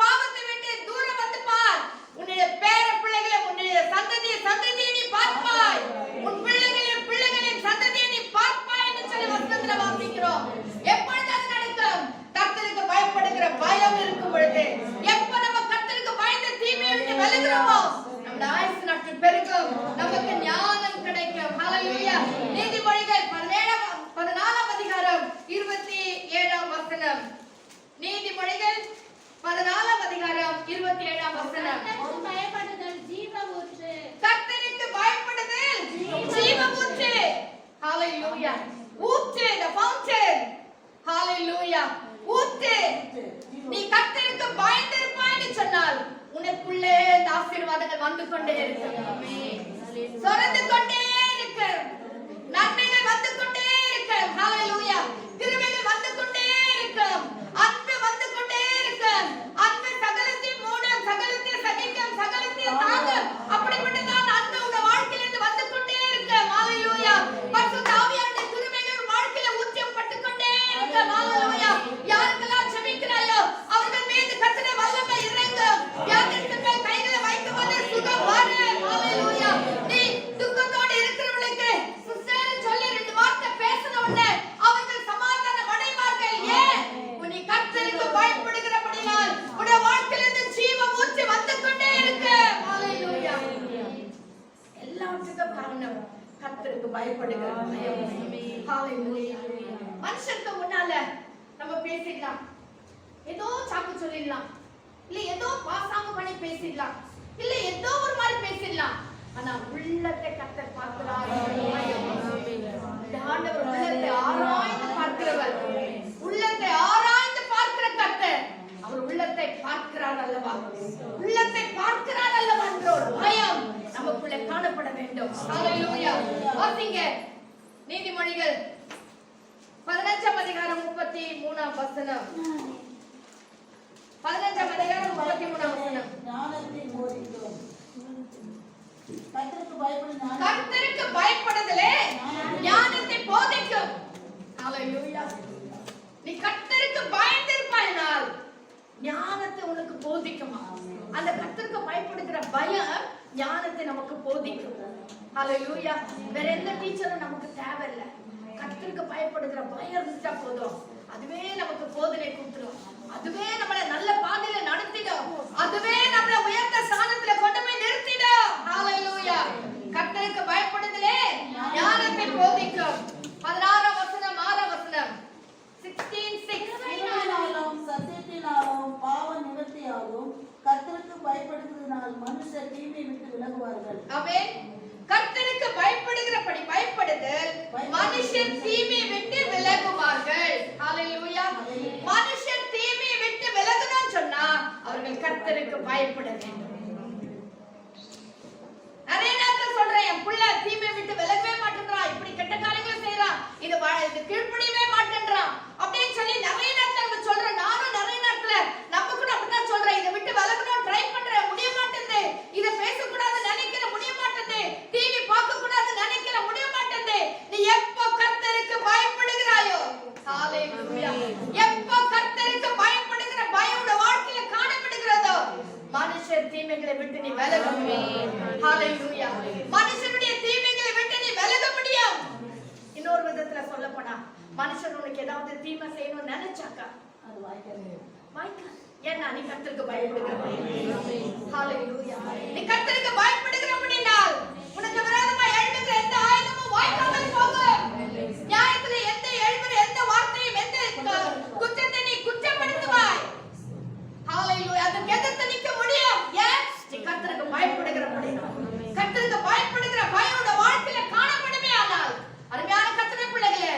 பாவத்தை விட்டு தூரம் வந்து பார். உன்னுடைய பேர பிள்ளைகளை, உன்னுடைய சந்ததியை நீ பார்ப்பாய். உன் பிள்ளைகளின் பிள்ளைகளின் சந்ததியை நீ பார்ப்பாய் என்று சொல்லி வசனத்துல வாசிக்கிறோம். எப்பொழுது அது நடக்கும்? கர்த்தருக்கு பயப்படுகிற பயம் இருக்கும் பொழுது. எப்ப நம்ம கர்த்தருக்கு பயந்து தீமையை விட்டு விலகுறோமோ நம்ம ஆயுசு நாட்கள் பெருகும், நமக்கு ஞானம் கிடைக்கும். ஹalleluya. நீதிமொழிகள் 14ஆம் அதிகாரம் 27ஆம் வசனம். கர்த்தருக்கு பயப்படுகிற பயம். ஹalleluya. மனுஷனுக்கு முன்னால நம்ம பேசிடலாம், ஏதோ சாக்கு சொல்லிடலாம், இல்ல ஏதோ பாசாங்க பண்ணி பேசிடலாம், இல்ல ஏதோ ஒரு மாதிரி பேசிடலாம். ஆனா உள்ளத்தை கர்த்தர் பார்க்கிறார். ஆண்டவர் உள்ளத்தை ஆராய்ந்து பார்க்கிறவர், உள்ளத்தை ஆராய்ந்து பார்க்கிற கர்த்தர். அவர் உள்ளத்தை பார்க்கிறார் அல்லவா, உள்ளத்தை பார்க்கிறார் அல்லவா என்ற ஒரு பயம் நமக்குள்ளே காணப்பட வேண்டும். ஹalleluya. வாசிங்க நீதிமொழிகள் 15ஆம் அதிகாரம் 33ஆம் வசனம். 15ஆம் அதிகாரம் 33ஆம் வசனம். ஞானத்தை போதிக்கும். கர்த்தருக்கு பயப்படுதலே ஞானத்தை போதிக்கும். ஹalleluya. நீ கர்த்தருக்கு பயந்திருப்பாயானால் ஞானத்தை உனக்கு போதிக்குமா? அந்த கர்த்தருக்கு பயப்படுகிற பயம் ஞானத்தை நமக்கு போதிக்கும். ஹalleluya. வேற எந்த டீச்சரும் நமக்கு தேவையில்லை. கர்த்தருக்கு பயப்படுகிற பயம் இருந்துட்டா போதும், அதுவே நமக்கு போதனை கொடுத்துரும், அதுவே நம்மளை நல்ல பாதையில நடத்திடும், அதுவே நம்மளை உயர்ந்த ஸ்தானத்துல கொண்டு போய் நிறுத்திடும். ஹalleluya. கர்த்தருக்கு பயப்படுதலே ஞானத்தை போதிக்கும். 16ஆம் வசனம் 6ஆம் வசனம் 16:6. சத்தியத்தினாலும் பாவ நிவர்த்தியாலும் கர்த்தருக்கு பயப்படுகிறதுனால் மனுஷர் தீமை விட்டு விலகுவார்கள். ஆமென். கர்த்தருக்கு பயப்படுகிறபடி பயப்படுதல் மனுஷர் தீமை விட்டு விலகுவார்கள். ஹalleluya. மனுஷர் தீமை விட்டு விலகணும்னு சொன்னா அவர்கள் கர்த்தருக்கு பயப்பட வேண்டும். நிறைய நேரத்துல சொல்றேன், என் புள்ள தீமை விட்டு விலகவே மாட்டேன்றான், இப்படி கெட்ட காரியங்களை செய்யறான், இது கீழ்ப்படியவே மாட்டேன்றான் அப்படின்னு சொல்லி நிறைய நேரத்துல நம்ம சொல்றோம். நானும் நிறைய நேரத்துல நம்ம கூட அப்படிதான் சொல்றேன், இதை விட்டு விலகணும் ட்ரை பண்றேன், முடிய மாட்டேங்குது, இதை பேசக்கூடாது நினைக்கிற முடிய மாட்டேங்குது, டிவி பார்க்க கூடாது நினைக்கிற முடிய மாட்டேங்குது. நீ எப்போ கர்த்தருக்கு பயப்படுகிறாயோ, ஹalleluya, எப்போ கர்த்தருக்கு பயப்படுகிற பயம் உன் வாழ்க்கையில காணப்படுகிறதோ மனுஷர் தீமைகளை விட்டு நீ விலகுவே. ஹalleluya. மனுஷனுடைய தீமைகளை விட்டு நீ விலக முடியும். இன்னொரு விதத்துல சொல்லப்போனா மனுஷன் உனக்கு ஏதாவது தீமை செய்யணும்னு நினைச்சாக்கா அது வாய்க்காது. ஏன்னா நீ கர்த்தருக்கு பயப்படுகிற. ஹalleluya. நீ கர்த்தருக்கு பயப்படுகிறபடியால் உனக்கு விரோதமா எழும்புகிற எந்த ஆயுதமும் வாய்க்காமல் போகும். நியாயத்துல எந்த எழும்புற எந்த வார்த்தையும் எந்த குற்றத்தை நீ குற்றப்படுத்துவாய். ஹalleluya. அதுக்கு எதிர்த்து நிற்க முடியும். ஏன்? நீ கர்த்தருக்கு பயப்படுகிறபடியால். கர்த்தருக்கு பயப்படுகிற பயம் உன் வாழ்க்கையில காணப்படுமே. ஆனால் அருமையான கர்த்தருடைய பிள்ளைகளே,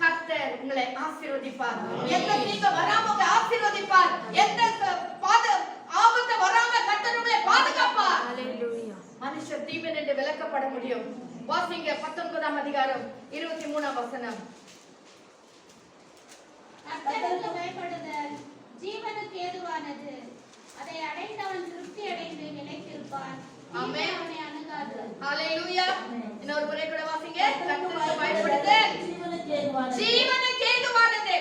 கர்த்தர் உங்களை ஆசீர்வதிப்பார். எந்த தீங்கு வராம உங்களை ஆசீர்வதிப்பார். எந்த ஆபத்து வராம கர்த்தர் உங்களை பாதுகாப்பார். ஹalleluya. மனுஷர் தீமை நின்று விலக்கப்பட முடியும். வாசிங்க 19ஆம் அதிகாரம் 23ஆம் வசனம். கர்த்தருக்கு பயப்படுதல் ஜீவனுக்கு ஏதுவானது, அதை அடைந்தவன் திருப்தி அடைந்து நிலைத்திருப்பான். ஆமென். அவனை அணுகாது. ஹalleluya. இன்னொரு முறை கூட வாசிங்க. கர்த்தருக்கு பயப்படுதல் ஜீவனுக்கு ஏதுவானது.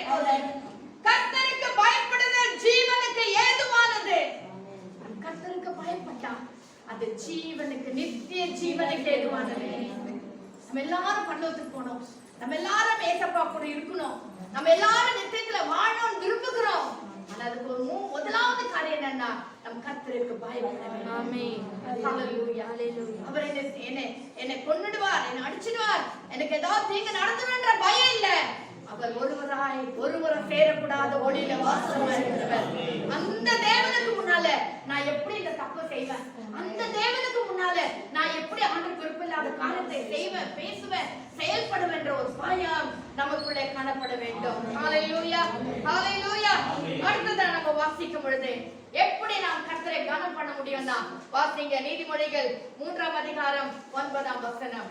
கர்த்தருக்கு பயப்படுதல் ஜீவனுக்கு ஏதுவானது. கர்த்தருக்கு பயப்பட்டா அது ஜீவனுக்கு நித்திய ஜீவனுக்கு ஏதுவானது. நம்ம எல்லாரும் பரலோகத்துக்கு போகணும், நம்ம எல்லாரும் ஏசப்பா கூட இருக்கணும், நம்ம எல்லாரும் நித்தியத்துல வாழணும்னு விரும்புகிறோம். ஆனா அதுக்கு ஒரு முதலாவது காரியம் என்னன்னா நம்ம கர்த்தருக்கு பயப்பட வேண்டும். ஆமென். ஹalleluya. அவர் என்னை கொன்னுடுவார், என்னை அடிச்சிடுவார், எனக்கு ஏதாவது தீங்கு நடந்துரும்ன்ற பயம் இல்ல. அவர் ஒருவரை சேரக்கூடாத ஒளியில வாசமா இருக்கிறவர். அந்த தேவனுக்கு முன்னால நான் எப்படி இந்த தப்பு செய்வேன், அந்த தேவனுக்கு முன்னால நான் எப்படி ஆண்டவருக்கு விருப்பமில்லாத காரியத்தை செய்வேன், பேசுவேன், செயல்படுவேன் என்ற ஒரு பயம் நமக்குள்ளே காணப்பட வேண்டும். ஹalleluya. ஹalleluya. அடுத்ததா நம்ம வாசிக்கும் பொழுது எப்படி நாம் கர்த்தரை கனம் பண்ண முடியும்னா வாசிங்க நீதிமொழிகள் 3ஆம் அதிகாரம் 9ஆம் வசனம்.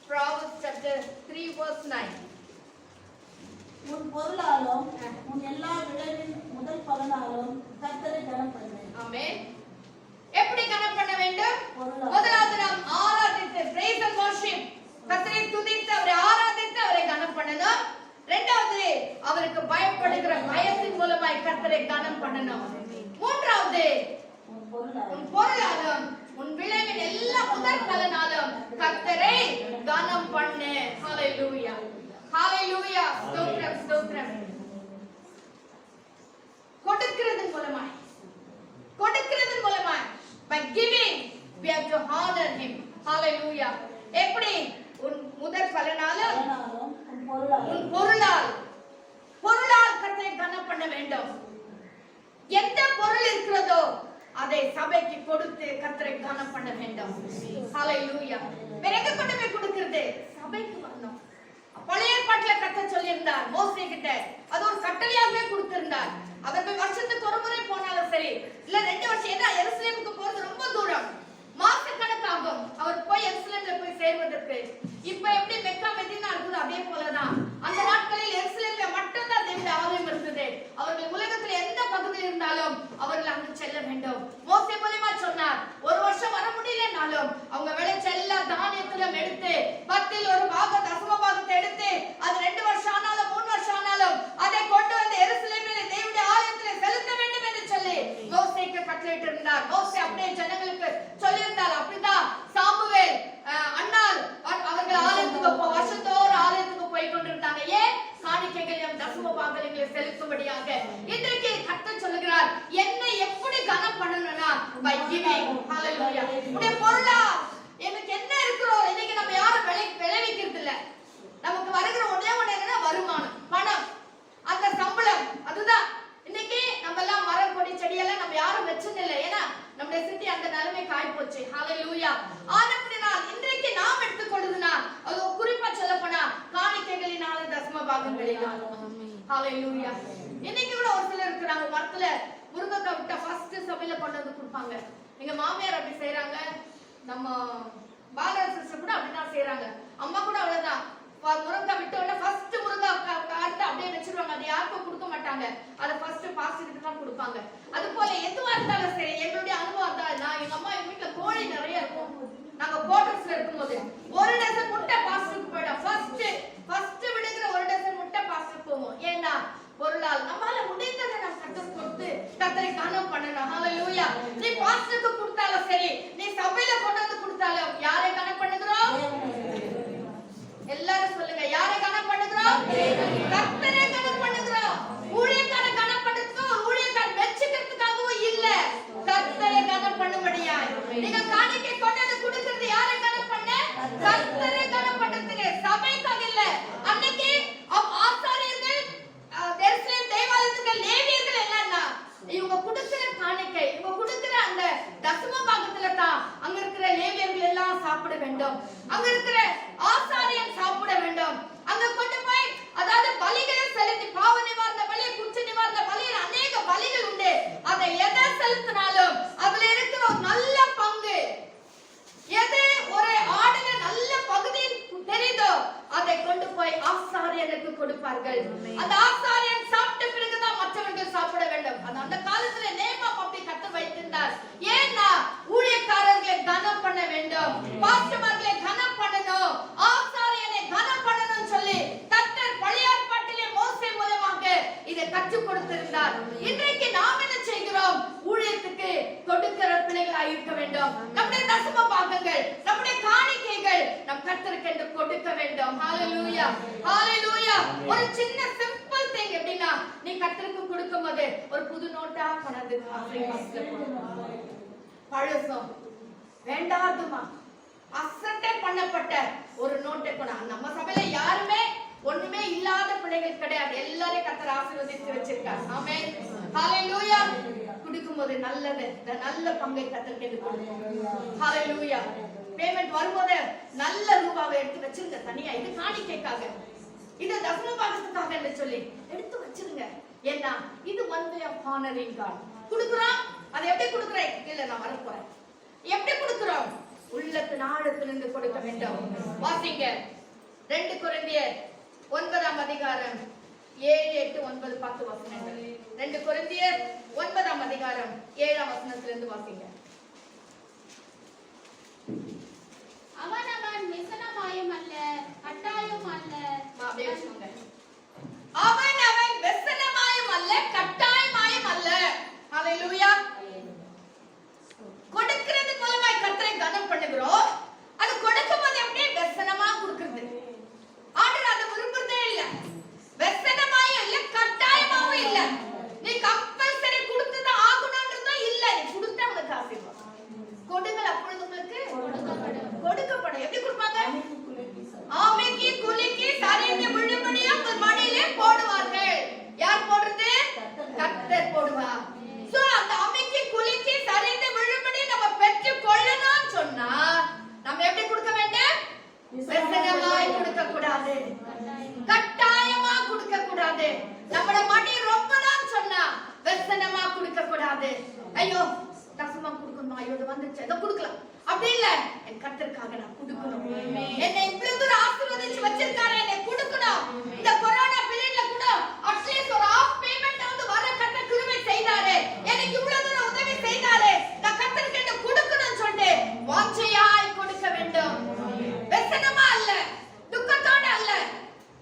Proverbs chapter 3 verse 9. உன் பொருளாலும் உன் எல்லா விளைவின் முதல் பலனாலும் கர்த்தரை கனம் பண்ணு. ஆமென். எப்படி கனம் பண்ண வேண்டும்? முதலாவது நாம் ஆராதித்து praise and worship, கர்த்தரை துதித்து அவரை ஆராதித்து அவரை கனம் பண்ணணும். இரண்டாவது அவருக்கு பயப்படுகிற பயத்தின் மூலமாய் கர்த்தரை கனம் பண்ணணும். மூன்றாவது உன் பொருளாலும் உன் விளைவின் எல்லா முதல் பலனாலும் கர்த்தரை கனம் பண்ணு. ஹalleluya. ஹalleluya. ஸ்தோத்திரம் ஸ்தோத்திரம். கொடுக்கிறதன் மூலமாய் by giving we have to honor him. Hallelujah. எப்படி கர்த்தர் சொல்லியிருந்தார் மோசே கிட்ட. அது ஒரு கட்டளையாகவே கொடுத்திருந்தார். அவர்கள் வருஷத்துக்கு ஒரு முறை போனாலும் சரி, இல்ல 2 வருஷம், ஏன்னா எருசலேமுக்கு போறது ரொம்ப தூரம், மாசக்கணக்காகும் அவர் போய் எருசலேம்ல போய் சேர்வதற்கு. இப்ப எப்படி மெக்கா மெதினா இருக்குது அதே போலதான் அந்த நாட்களில் எருசலேம்ல மட்டும்தான் தேவனுடைய ஆலயம் இருந்தது. அவர்கள் உலகத்துல எந்த பகுதியில் இருந்தாலும் அவர்கள் அங்கு செல்ல வேண்டும். மோசே மூலமா சொன்னார், ஒரு வருஷம் வர முடியலனாலும் அவங்க விளைச்ச எல்லா தானியத்திலும் எடுத்து 10ல் ஒரு பாகம், தசம பாகத்தை எடுத்து அது 2 வருஷம் ஆனாலும் 3 வருஷம் ஆனாலும் அதை கொண்டு வந்து எருசலேமிலே தேவனுடைய ஆலயத்தில் செலுத்த வேண்டும் என்று சொல்லி மோசேக்கு கட்டளையிட்டு இருந்தார். மோசே அப்படியே ஜனங்களுக்கு சொல்லியிருந்தார். அப்படிதான் சாமுவேல் அண்ணால் அவர்கள் ஆலயத்துக்கு வருஷத்தோறும் ஆலயத்துக்கு போய் கொண்டிருந்தாங்க. ஏன்? காணிக்கைகளையும் தசம பாகங்களையும் செலுத்தும்படியாக. இன்றைக்கு கர்த்தர் சொல்லுகிறார், என்னை எப்படி கனம் பண்ணணும்னா by giving. ஹalleluya. உடைய பொருளா எனக்கு என்ன இருக்கிறோ இன்னைக்கு நம்ம யாரும் விளைவிக்கிறது இல்ல. நமக்கு வருகிற ஒண்ணே என்னன்னா வருமானம், பணம், அந்த சம்பளம். அதுதான் இன்னைக்கு நம்ம எல்லாம் மரம், கொடி, செடியெல்லாம் நம்ம யாரும் வச்சது இல்லை. ஏன்னா நம்முடைய சிட்டி அந்த நிலைமை காய் போச்சு. ஹalleluya. ஆனபடினால் இன்றைக்கு நாம் எடுத்துக்கொள்ளுதுனா அது குறிப்பா சொல்லப்போனா காணிக்கைகளினால, தசம பாகங்களினால. ஹalleluya. இன்னைக்கு கூட ஒரு சிலர் இருக்கிறாங்க, மரத்துல முருங்கைக்காய் விட்டா ஃபர்ஸ்ட் சபையில கொண்டு வந்து கொடுப்பாங்க. எங்க மாமியார் அப்படி செய்யறாங்க, நம்ம பாலர் சிஸ்டர் கூட அப்படிதான் செய்யறாங்க. அம்மா கூட அவ்வளவுதான், முருங்கைக்காய் விட்ட உடனே ஃபர்ஸ்ட் முருங்கைக்காய் காட்டு அப்படியே வச்சிருவாங்க. அது யாருக்கும் கொடுக்க மாட்டாங்க, அதை ஃபர்ஸ்ட் பாஸ்டருக்கு தான் கொடுப்பாங்க. அது போல எதுவா இருந்தாலும் சரி, எங்களுடைய அனுபவம் தான். நான் எங்க அம்மா எங்க வீட்டுல கோழி நிறைய இருக்கும். நாங்க கோட்டர்ஸ்ல இருக்கும்போது ஒரு டசன் முட்டை பாஸ்டருக்கு போயிடும். ஃபர்ஸ்ட் விடுகிற ஒரு டசன் முட்டை பாஸ்டருக்கு போவோம். ஏன்னா பொருளால் நம்மால முடிந்ததை நம்ம கர்த்தருக்கு கொடுத்து கர்த்தரை கனம் பண்ணணும். ஹalleluya. நீ பாஸ்டருக்கு கொடுத்தாலும் சரி, நீ சபையில கொண்டு வந்து கொடுத்தாலும் யாரை கனம் பண்ணுகிறோம்? எல்லாரும் சொல்லுங்க, யாரை கனம் பண்ணுகிறோம்? கர்த்தரை கனம் பண்ணுகிறோம். ஊழியக்கார கனம் பண்ணுறதுக்கு ஊழியக்கார வெச்சுக்கிறதுக்காகவும் இல்ல, கர்த்தரை கனம் பண்ணும்படியா. நீங்க காணிக்கை கொண்டு வந்து கொடுக்கிறது யாரை கனம் பண்ண? கர்த்தரை கனம் பண்றதுக்கு, சபைக்காக இல்ல. அன்னைக்கு ஆசாரியர்கள், எருசலேம் தேவாலயத்துக்கு லேவியர்கள் என்னன்னா இவங்க கொடுக்கிற காணிக்கை, இவங்க கொடுக்கிற அந்த தசம பாகத்துல தான் அங்க இருக்கிற லேவியர்கள் எல்லாம் சாப்பிட வேண்டும், அங்க இருக்கிற ஆசாரியன் சாப்பிட வேண்டும். அங்க கொண்டு போய் அதாவது பலிகளை செலுத்தி, பாவ நிவாரண பலி, குற்ற நிவாரண பலி, அநேக பலிகள் உண்டு. அதை எதை செலுத்தினாலும் அதுல இருக்கிற ஒரு நல்ல பங்கு, எது ஒரு ஆடுல நல்ல பகுதி தெரியுதோ அதை கொண்டு போய் ஆசாரியனுக்கு கொடுப்பார்கள். அந்த ஆசாரியன் சாப்பிட்ட பிறகுதான் மற்றவர்கள் சாப்பிட வேண்டும். அந்த காலத்துல நேமம் அப்படி கர்த்தர் வைத்திருந்தார். ஏன்னா ஊழியக்காரர்களை கனம் பண்ண வேண்டும், பாஸ்டர்மார்களை கனம் பண்ணணும், ஆசாரியனை கனம் பண்ணணும் சொல்லி கர்த்தர் பழைய ஏற்பாட்டிலே மோசே மூலமாக இதை கற்றுக் கொடுத்திருந்தார். இன்றைக்கு நாம் என்ன செய்கிறோம்? ஊழியத்துக்கு கொடுக்கிற பிள்ளைகளாய் இருக்க வேண்டும். நம்முடைய தசம பாகங்கள், நம்முடைய காணிக்கைகள் நம் கர்த்தருக்கு என்று கொடுக்க வேண்டும். ஹalleluya. ஹalleluya. ஒரு சின்ன சிம்பிள் திங் எப்படின்னா, நீ கர்த்தருக்கு கொடுக்கும்போது ஒரு புது நோட்டா கொண்டு பழசம் வேண்டாதுமா அசட்டை பண்ணப்பட்ட ஒரு நோட்டை கொண்டு. நம்ம சபையில யாருமே ஒண்ணுமே இல்லாத பிள்ளைகள் கிடையாது, எல்லாரையும் கர்த்தர் ஆசீர்வதித்து வச்சிருக்கார். ஆமென். ஹalleluya. கொடுக்கும்போது நல்லது, நல்ல பங்கை கர்த்தருக்கு கொடுக்கணும். ஹalleluya. பேமெண்ட் வரும்போது நல்ல ரூபாவை எடுத்து வச்சிருங்க தனியா. இது காணிக்கைக்காக, இது தசம பாகத்துக்காக என்று சொல்லி எடுத்து வச்சிருங்க. ஏன்னா இது one way of honoring God. குடுக்குறோம், அதை எப்படி குடுக்குறேன்? இல்ல நான் வர போறேன். எப்படி குடுக்குறோம்? உள்ளத்தின் ஆழத்திலிருந்து கொடுக்க வேண்டும். வாசிங்க 2 கொரிந்தியர் 9ஆம் அதிகாரம் 7, 8, 9, 10 வசனங்கள். 2 கொரிந்தியர் 9ஆம் அதிகாரம் 7ஆம் வசனத்திலிருந்து வாசிங்க. அவனவன் விசனமாயும் அல்ல, கட்டாயம் அல்ல. அப்படியே சொல்லுங்க. அவனவன் விசனமாயும் அல்ல, கட்டாயமாயும் அல்ல. ஹalleluya. கொடுக்கிறது மூலமா கர்த்தரை கனம் பண்ணுகிறோம். அது கொடுக்கும்போது அப்படியே விசனமா கொடுக்கிறது. ஆண்டவர் அதை விரும்புறதே இல்ல. விசனமாயும் இல்ல, கட்டாயமாவும் இல்ல. நீ கம்பல்சரி கொடுத்துதான் ஆகணும்ன்றதும் இல்ல. நீ கொடுத்தா உனக்கு ஆசீர்வாதம். கொடுங்கள், அப்பொழுது உங்களுக்கு கொடுக்கப்படும். எப்படி கொடுப்பாங்க? ஆமென். வந்துச்சு எதை கொடுக்கலாம் அப்படி இல்ல, என் கர்த்தருக்காக நான் கொடுக்கணும். என்னை இவ்வளவு தூரம் ஆசீர்வதிச்சு வச்சிருக்காரு, என்னை கொடுக்கணும். இந்த கொரோனா பீரியட்ல கூட அட்லீஸ்ட் ஒரு ஆஃப் பேமெண்ட் வந்து வர கர்த்தர் கிருபை செய்தாரு, எனக்கு இவ்வளவு தூரம் உதவி செய்தாரு, நான் கர்த்தருக்கு என்ன கொடுக்கணும்னு சொல்லிட்டு வாஞ்சையாய் கொடுக்க வேண்டும். வெசனமா அல்ல, துக்கத்தோட அல்ல,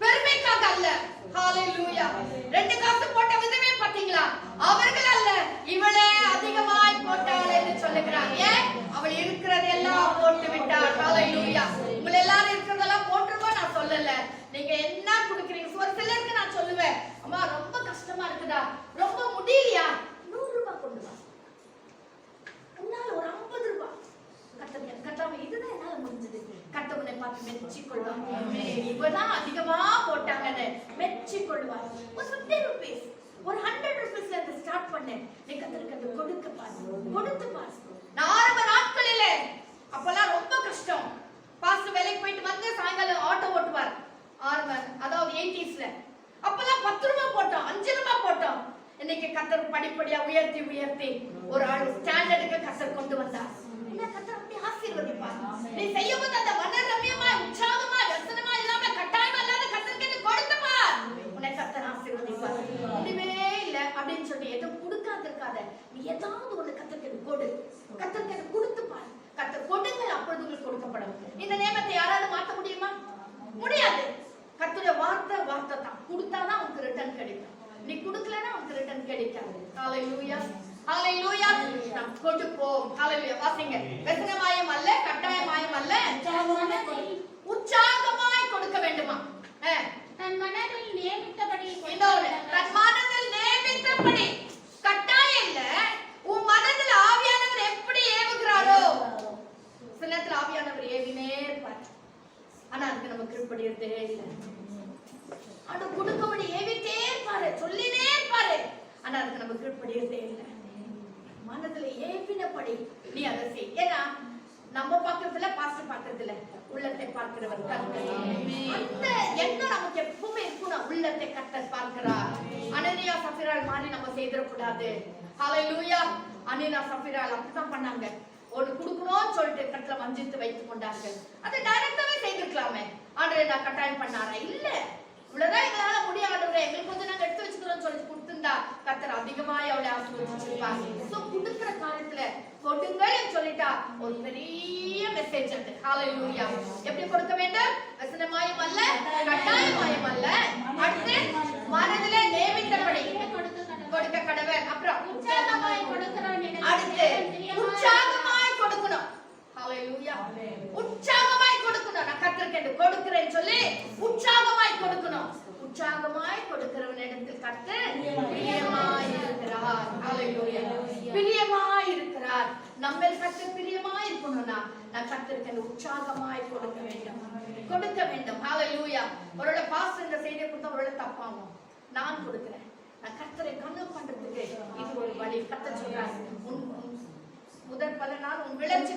பெருமைக்காக அல்ல. ஹalleluya. 2 காசு போட்ட விதமே பாத்தீங்களா? அவர்கள் அல்ல, இவளே அதிகமாய் போட்டாள் என்று சொல்லுகிறாங்க. ஏன்? அவள் இருக்கிறதெல்லாம் போட்டு விட்டாள். ஹalleluya. உங்க எல்லாரும் இருக்கிறதெல்லாம் போட்டுருக்கோ நான் சொல்லல. நீங்க என்ன குடுக்குறீங்க? ஒரு சிலருக்கு நான் சொல்லுவேன், அம்மா ரொம்ப கஷ்டமா இருக்குதா, ரொம்ப முடியலையா, 100 ரூபாய் கொண்டு வா. உன்னால ஒரு 50 ரூபாய் கட்டாம இதுதான் என்னால முடிஞ்சது. கட்டவனை பார்த்து மெச்சி கொள்வாங்க. இவதான் அதிகமா போட்டாங்கன்னு மெச்சி கொள்வாங்க. ஒரு 50 rupees, ஒரு 100 rupeesல இருந்து ஸ்டார்ட் பண்ணேன். நீ கத்தருக்கு கொடுக்க பாரு, கொடுத்து பாரு. நான் ஆரம்ப நாட்களிலே அப்பெல்லாம் ரொம்ப கஷ்டம். பாஸ்டர் வேலைக்கு போயிட்டு வந்து சாயங்காலம் ஆட்டோ ஓட்டுவார். அதாவது 80sல அப்பெல்லாம் 10 ரூபாய் போட்டோம், 5 ரூபாய் போட்டோம். இன்னைக்கு கத்தர் படிப்படியா உயர்த்தி உயர்த்தி ஒரு ஆள் ஸ்டாண்டர்டுக்கு கத்தர் கொண்டு வந்தார். என்ன கத்தர் அப்படி ஆசீர்வதிப்பார். நீ செய்யும்போது அந்த மனரம்யமா உற்சாகமா வசனமா இல்லாம கட்டாயமா இல்லாத கத்தருக்கு கொடுத்து பார், உன்னை கத்தர் ஆசீர்வதிப்பார். ஒண்ணுமே இல்ல அப்படின்னு சொல்லி எதுவும் கொடுக்காது இருக்காத, நீ ஏதாவது ஒண்ணு கத்தருக்கு கொடு, கத்தருக்கு கொடுத்து பார். கத்தர் கொடுங்க, அப்பொழுது உங்களுக்கு கொடுக்கப்படும். இந்த நியமத்தை யாராவது மாற்ற முடியுமா? முடியாது. கர்த்தருடைய வார்த்தை வார்த்தை தான். கொடுத்தாதான் உனக்கு ரிட்டர்ன் கிடைக்கும், நீ கொடுக்கலன்னா உனக்கு ரிட்டர்ன் கிடைக்காது. ஹalleluya, ஹalleluya. நாம் கொடுப்போம். ஹalleluya. வாசிங்க. வெசனமாயம் அல்ல, கட்டாயமாயம் அல்ல, உற்சாகமாய் கொடுக்க வேண்டுமா? தன் மனதில் நியமித்தபடி. தன் மனதில் நியமித்தபடி, கட்டாயம் இல்ல. உன் மனதில் ஆவியானவர் எப்படி ஏவுகிறாரோ, சில நேரத்தில் ஆவியானவர் ஏவினே இருப்பார். ஆனா அதுக்கு நம்ம கீழ்ப்படியறதே இல்லை. அது கொடுக்கபடி ஏவிட்டே இருப்பாரு, சொல்லினே இருப்பாரு. ஆனா அதுக்கு நம்ம கீழ்ப்படியறதே இல்லை. மனதுல ஏவினபடி நீ அதை செய். ஏன்னா நம்ம பாக்குறதுல பாஸ்டர் பாக்குறதுல உள்ளத்தை பார்க்கிறவர் கர்த்தர். அந்த எண்ணம் நமக்கு எப்பவுமே இருக்கணும். உள்ளத்தை கர்த்தர் பார்க்கிறார். அனனியா சஃபிராள் மாதிரி நம்ம செய்திடக்கூடாது. ஹalleluya. அனனியா சஃபிராள் அப்படிதான் பண்ணாங்க. ஒன்னு குடுக்கணும்னு சொல்லிட்டு கட்டளை வஞ்சித்து வைத்துக் கொண்டார்கள். அதை டைரக்டாவே செய்திருக்கலாமே. ஆண்டவரே நான் கட்டாயம் பண்ணாரா? இல்ல, இவ்வளவுதான் எங்களால முடியாது ஆண்டவரே, எங்களுக்கு கொஞ்சம் நாங்க எடுத்து வச்சுக்கிறோம்னு சொல்லி கொடுத்திருந்தா கர்த்தர் அதிகமாய் அவளை ஆசீர்வதிச்சிருப்பார். சோ கொடுக்கிற காலத்துல கொடுங்கன்னு சொல்லிட்டா ஒரு பெரிய மெசேஜ் அது. ஹalleluya. எப்படி கொடுக்க வேண்டும்? வசனமாயம் அல்ல, கட்டாயமாயம் அல்ல, அடுத்து மனதிலே நியமித்தபடி கொடுக்க கடவன். அப்புறம் உற்சாகமாய் கொடுக்கிறான். அடுத்து உற்சாகமாய் கொடுக்கணும். ஹalleluya. உற்சாகமாய் கொடுக்கணும். நான் கர்த்தருக்கு கொடுக்கிறேன்னு சொல்லி உற்சாகமாய் கொடுக்கணும். உற்சாகமாய் கொடுக்கிறவனிடத்தில் கர்த்தர் பிரியமாய் இருக்கிறார். ஹalleluya. பிரியமாய் இருக்கிறார். நம்மில் கர்த்தர் பிரியமாய் இருக்கணும்னா நான் கர்த்தருக்கு உற்சாகமாய் கொடுக்க வேண்டும், கொடுக்க வேண்டும். ஹalleluya. ஒருவேளை பாஸ்டர் இந்த செய்தியை கொடுத்தா ஒருவேளை தப்பாகும். நான் கொடுக்கிறேன். நான் கர்த்தரை கனம் பண்றதுக்கு இது ஒரு வழி. கர்த்தர் சொல்றார், முதல் பலனால் உன் விளைச்சி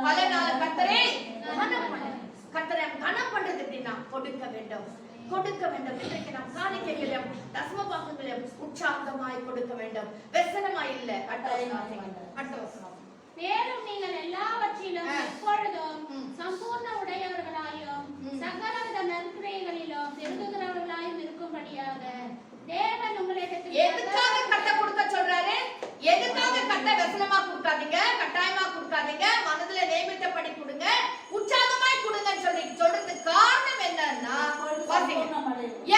பலனால கர்த்தரை கனம் பண்ணு. கர்த்தரை கனம் பண்றதுக்கு நாம் கொடுக்க வேண்டும், கொடுக்க வேண்டும். இன்றைக்கு நாம் காணிக்கைகளையும் தசம பாகங்களையும் உற்சாகமாய் கொடுக்க வேண்டும். வெசனமாய் இல்ல. அட்டவசனம். மேலும் நீங்கள் எல்லாவற்றிலும் எப்பொழுதும் சம்பூர்ண உடையவர்களாயும் சகலவித நற்கிரியைகளிலும் பெருகுகிறவர்களாயும் இருக்கும்படியாக தேவன் உங்களிடத்தில். எதுக்காக கட்ட கொடுக்க சொல்றாரு? எதுக்காக கட்ட வெசனமா கொடுக்காதீங்க, கட்டாயமா கொடுக்காதீங்க, மனதுல நியமித்தபடி கொடுங்க, உற்சாகமாய் கொடுங்கன்னு சொல்றதுக்கு காரணம் என்னன்னா,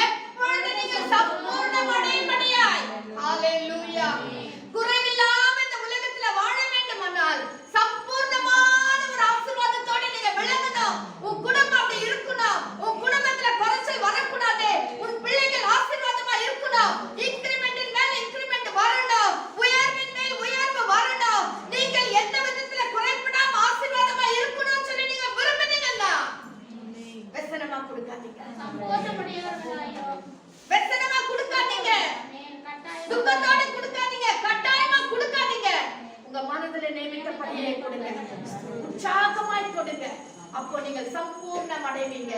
எப்பொழுது நீங்கள் சம்பூர்ணமடையும்படியாய். ஹalleluya. குறைவில்லாம இந்த உலகத்துல வாழ வேண்டுமானால் சம்பூர்ணமான ஒரு ஆசீர்வாதத்தோட நீங்க விளங்கணும். உன் குடும்பம் அப்படி இருக்கணும். உன் குடும்பத்துல குறைச்சல் வரக்கூடாது. உன் பிள்ளைகள் ஆசீர்வாதமா இருக்கணும். இன்கிரிமென்ட் மேல இன்கிரிமென்ட் வரணும். உயர்வின் மேல் உயர்வு வரணும். நீங்கள் எந்த விதத்துல குறைபடாம ஆசீர்வாதமா இருக்கணும்னு சொல்லி நீங்க விரும்புனீங்கன்னா வெசனமா கொடுக்காதீங்க. வெசனமா கொடுக்காதீங்க. துக்கத்தோட கொடுக்காதீங்க, கட்டாயமா கொடுக்காதீங்க. உங்க மனதில நியமித்தபடியே கொடுங்க, உற்சாகமாய் கொடுங்க. அப்போ நீங்கள் சம்பூர்ணம் அடைவீங்க.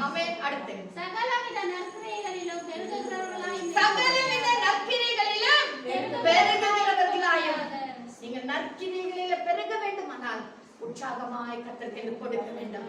ஆமென். அடுத்து சகலவித நற்கிரியைகளிலும் பெருகுகிறவர்களாயும். சகலவித நற்கிரியைகளிலும் பெருகுகிறவர்களாயும். நீங்க நற்கிரியை உற்சாகமாய் கர்த்தருக்கு கொடுக்க வேண்டும்.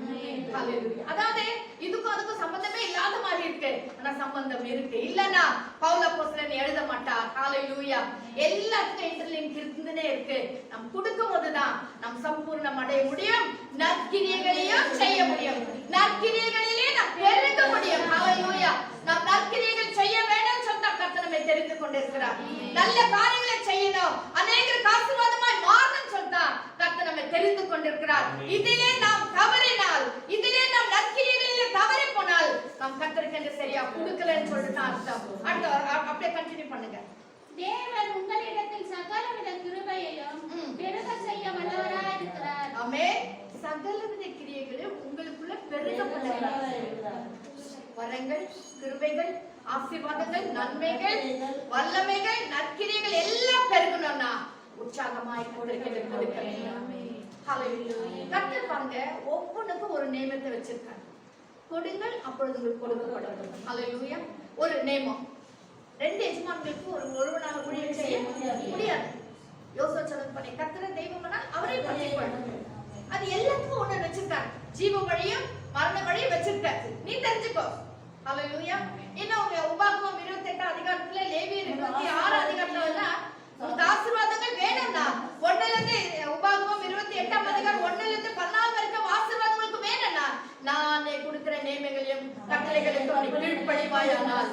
ஹalleluya. அதாவது இதுக்கும் அதுக்கும் சம்பந்தமே இல்லாத மாதிரி இருக்கு, ஆனா சம்பந்தம் இருக்கு. இல்லனா பவுல் அப்போஸ்தலன் எழுத மாட்டார். ஹalleluya. எல்லாத்துக்கும் இன்டர்லிங்க் இருந்துனே இருக்கு. நாம் கொடுக்கும்போதுதான் நாம் சம்பூர்ணம் அடைய முடியும், நற்கிரியைகளையும் செய்ய முடியும், நற்கிரியைகளிலே நாம் பெருக முடியும். ஹalleluya. நாம் நற்கிரியைகள் செய்ய வேண்டும் சொன்னா கர்த்தர் நம்மை தெரிந்து கொண்டிருக்கிறார். நல்ல காரியங்களை செய்யணும், அநேகருக்கு ஆசீர்வாதமாய் மாறணும் சொன்னா கர்த்தர் நம்மை தெரிந்து கொண்டிருக்கிறார். இதிலே நாம் தவறினால், இதிலே நாம் நற்கிரியைகளிலே தவறி போனால் நாம் கர்த்தருக்கு என்று சரியா கொடுக்கலன்னு சொல்லிட்டு அர்த்தம். அப்படியே கண்டினியூ பண்ணுங்க. தேவன் உங்களிடத்தில் சகலவித கிருபையையும் பெருக செய்ய வல்லவராய் இருக்கிறார். ஆமென். சகலவித கிரியைகளும் உங்களுக்குள்ள பெருக வல்லவராய் இருக்கிறார். வரங்கள், கிருபைகள், ஆசீர்வாதங்கள், நன்மைகள், வல்லமைகள், நற்கிரியைகள் எல்லாம் பெருகணும்னா உற்சாகமாய் கொடுக்க வேண்டும். ஹalleluya. கர்த்தர் பாருங்க ஒவ்வொன்றுக்கும் ஒரு நேமத்தை வச்சிருக்காங்க. கொடுங்கள் அப்பொழுது உங்களுக்கு கொடுக்கப்படும். ஹalleluya. ஒரு நேமம். ரெண்டு எஜமான்களுக்கு ஒருவனாக ஊழியம் செய்ய முடியாது. யோசேப்பு பண்ணி கர்த்தரை தெய்வம்னா அவரே பற்றிக்கொள்ளும். அது எல்லாத்துக்கும் ஒண்ணு வச்சிருக்காரு. ஜீவ வழியும் மரண வழியும் வச்சிருக்காரு. நீ தெரிஞ்சுக்கோ. ஹalleluya. இன்னும் உபாகமம் 28 அதிகாரத்துல லேவியர் 26 அதிகாரத்துல உனக்கு ஆசீர்வாதங்கள் வேணும்னா 1ல இருந்து உபாகமம் 28 அதிகாரம் 1ல இருந்து 14 வரைக்கும் ஆசீர்வாதங்களுக்கு வேணும்னா நானே கொடுக்கிற நேமங்களையும் கட்டளைகளுக்கும் நீ கீழ்ப்படிவாயானால்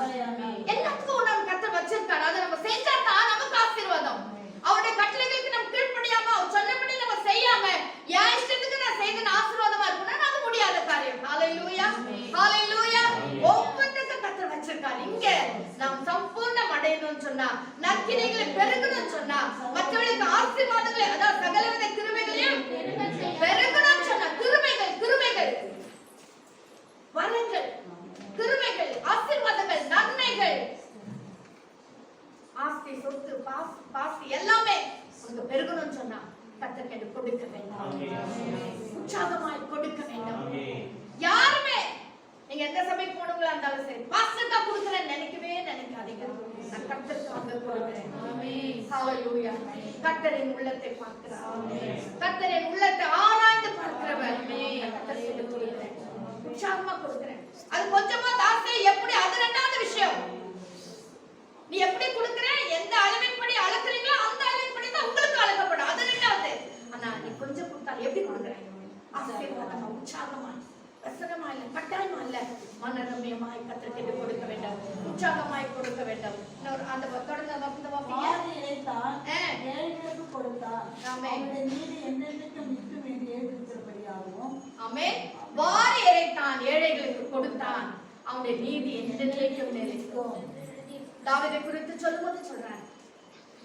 எல்லாத்துக்கும் ஒண்ணு கர்த்தர் வச்சிருக்காரு. அதை நம்ம செஞ்சா தான் நமக்கு ஆசீர்வாதம். அவருடைய கட்டளைகளுக்கு நம்ம கீழ்ப்படியாம அவர் சொன்னபடி நம்ம செய்யாம என் இஷ்டத்துக்கு நான் செய்த ஆசீர்வாதமா இருக்கணும்னா அது முடியாத காரியம். ஹalleluya. ஹalleluya. ஒவ்வொன்றுக்கும் கர்த்தர் வச்சிருக்காரு. இங்க நாம் சம்பூர்ணம் அடையணும்னு சொன்னா, நற்கிரியைகளை பெருகணும்னு சொன்னா, மற்றவர்களுக்கு ஆசீர்வாதங்களை அதாவது சகலவித கிருபைகளையும் பெருகணும்னு சொன்னா, கிருபைகள் வரங்கள், கிருபைகள், ஆசீர்வாதங்கள், நன்மைகள், ஆஸ்தி, சொத்து, பாஸ்தி எல்லாமே உங்களுக்கு பெருகணும்னு சொன்னா கர்த்தருக்கு கொடுக்க வேண்டும். உற்சாகமாய் கொடுக்க வேண்டும். யாருமே நீங்க எந்த சபைக்கு போனவங்களா இருந்தாலும் சரி, பாஸ்டர்க்கா கொடுக்கறேன்னு நினைக்கவே நினைக்காதீங்க. நான் கர்த்தருக்காக கொடுக்கிறேன். ஹalleluya. கர்த்தரின் உள்ளத்தை பார்க்கிறார். கர்த்தரின் உள்ளத்தை ஆராய்ந்து பார்க்கிறவர். கர்த்தருக்கு கொடுக்கிறேன், உற்சாகமா கொடுக்கிறேன். அது கொஞ்சமா தாசே எப்படி, அது ரெண்டாவது விஷயம். நீ எப்படி கொடுக்கிற, எந்த அளவின்படி அளக்குறீங்களோ அந்த அளவின்படி தான் உங்களுக்கு அளக்கப்படும். அது ரெண்டாவது. ஆனா நீ கொஞ்சம் கொடுத்தா எப்படி கொடுக்கிற? ஆசீர்வாதமா, உற்சாகமா, வசனமா இல்ல, கட்டாயமா இல்ல, மனரம்யமாய் கர்த்தருக்கு கொடுக்க வேண்டும், உற்சாகமாய் கொடுக்க வேண்டும். அந்த தொடர்ந்து ஏழைகளுக்கு கொடுத்தார். அவருடைய நீதி என்றென்றைக்கும் நிற்கும் என்று எழுதியிருக்கிறபடியாகவும். ஆமென். வாரி இறைத்தான், ஏழைகளுக்கு கொடுத்தான், அவனுடைய நீதி என்றென்றைக்கும் நிலைக்கும். தாவீதை குறித்து சொல்லும்போது சொல்றார்,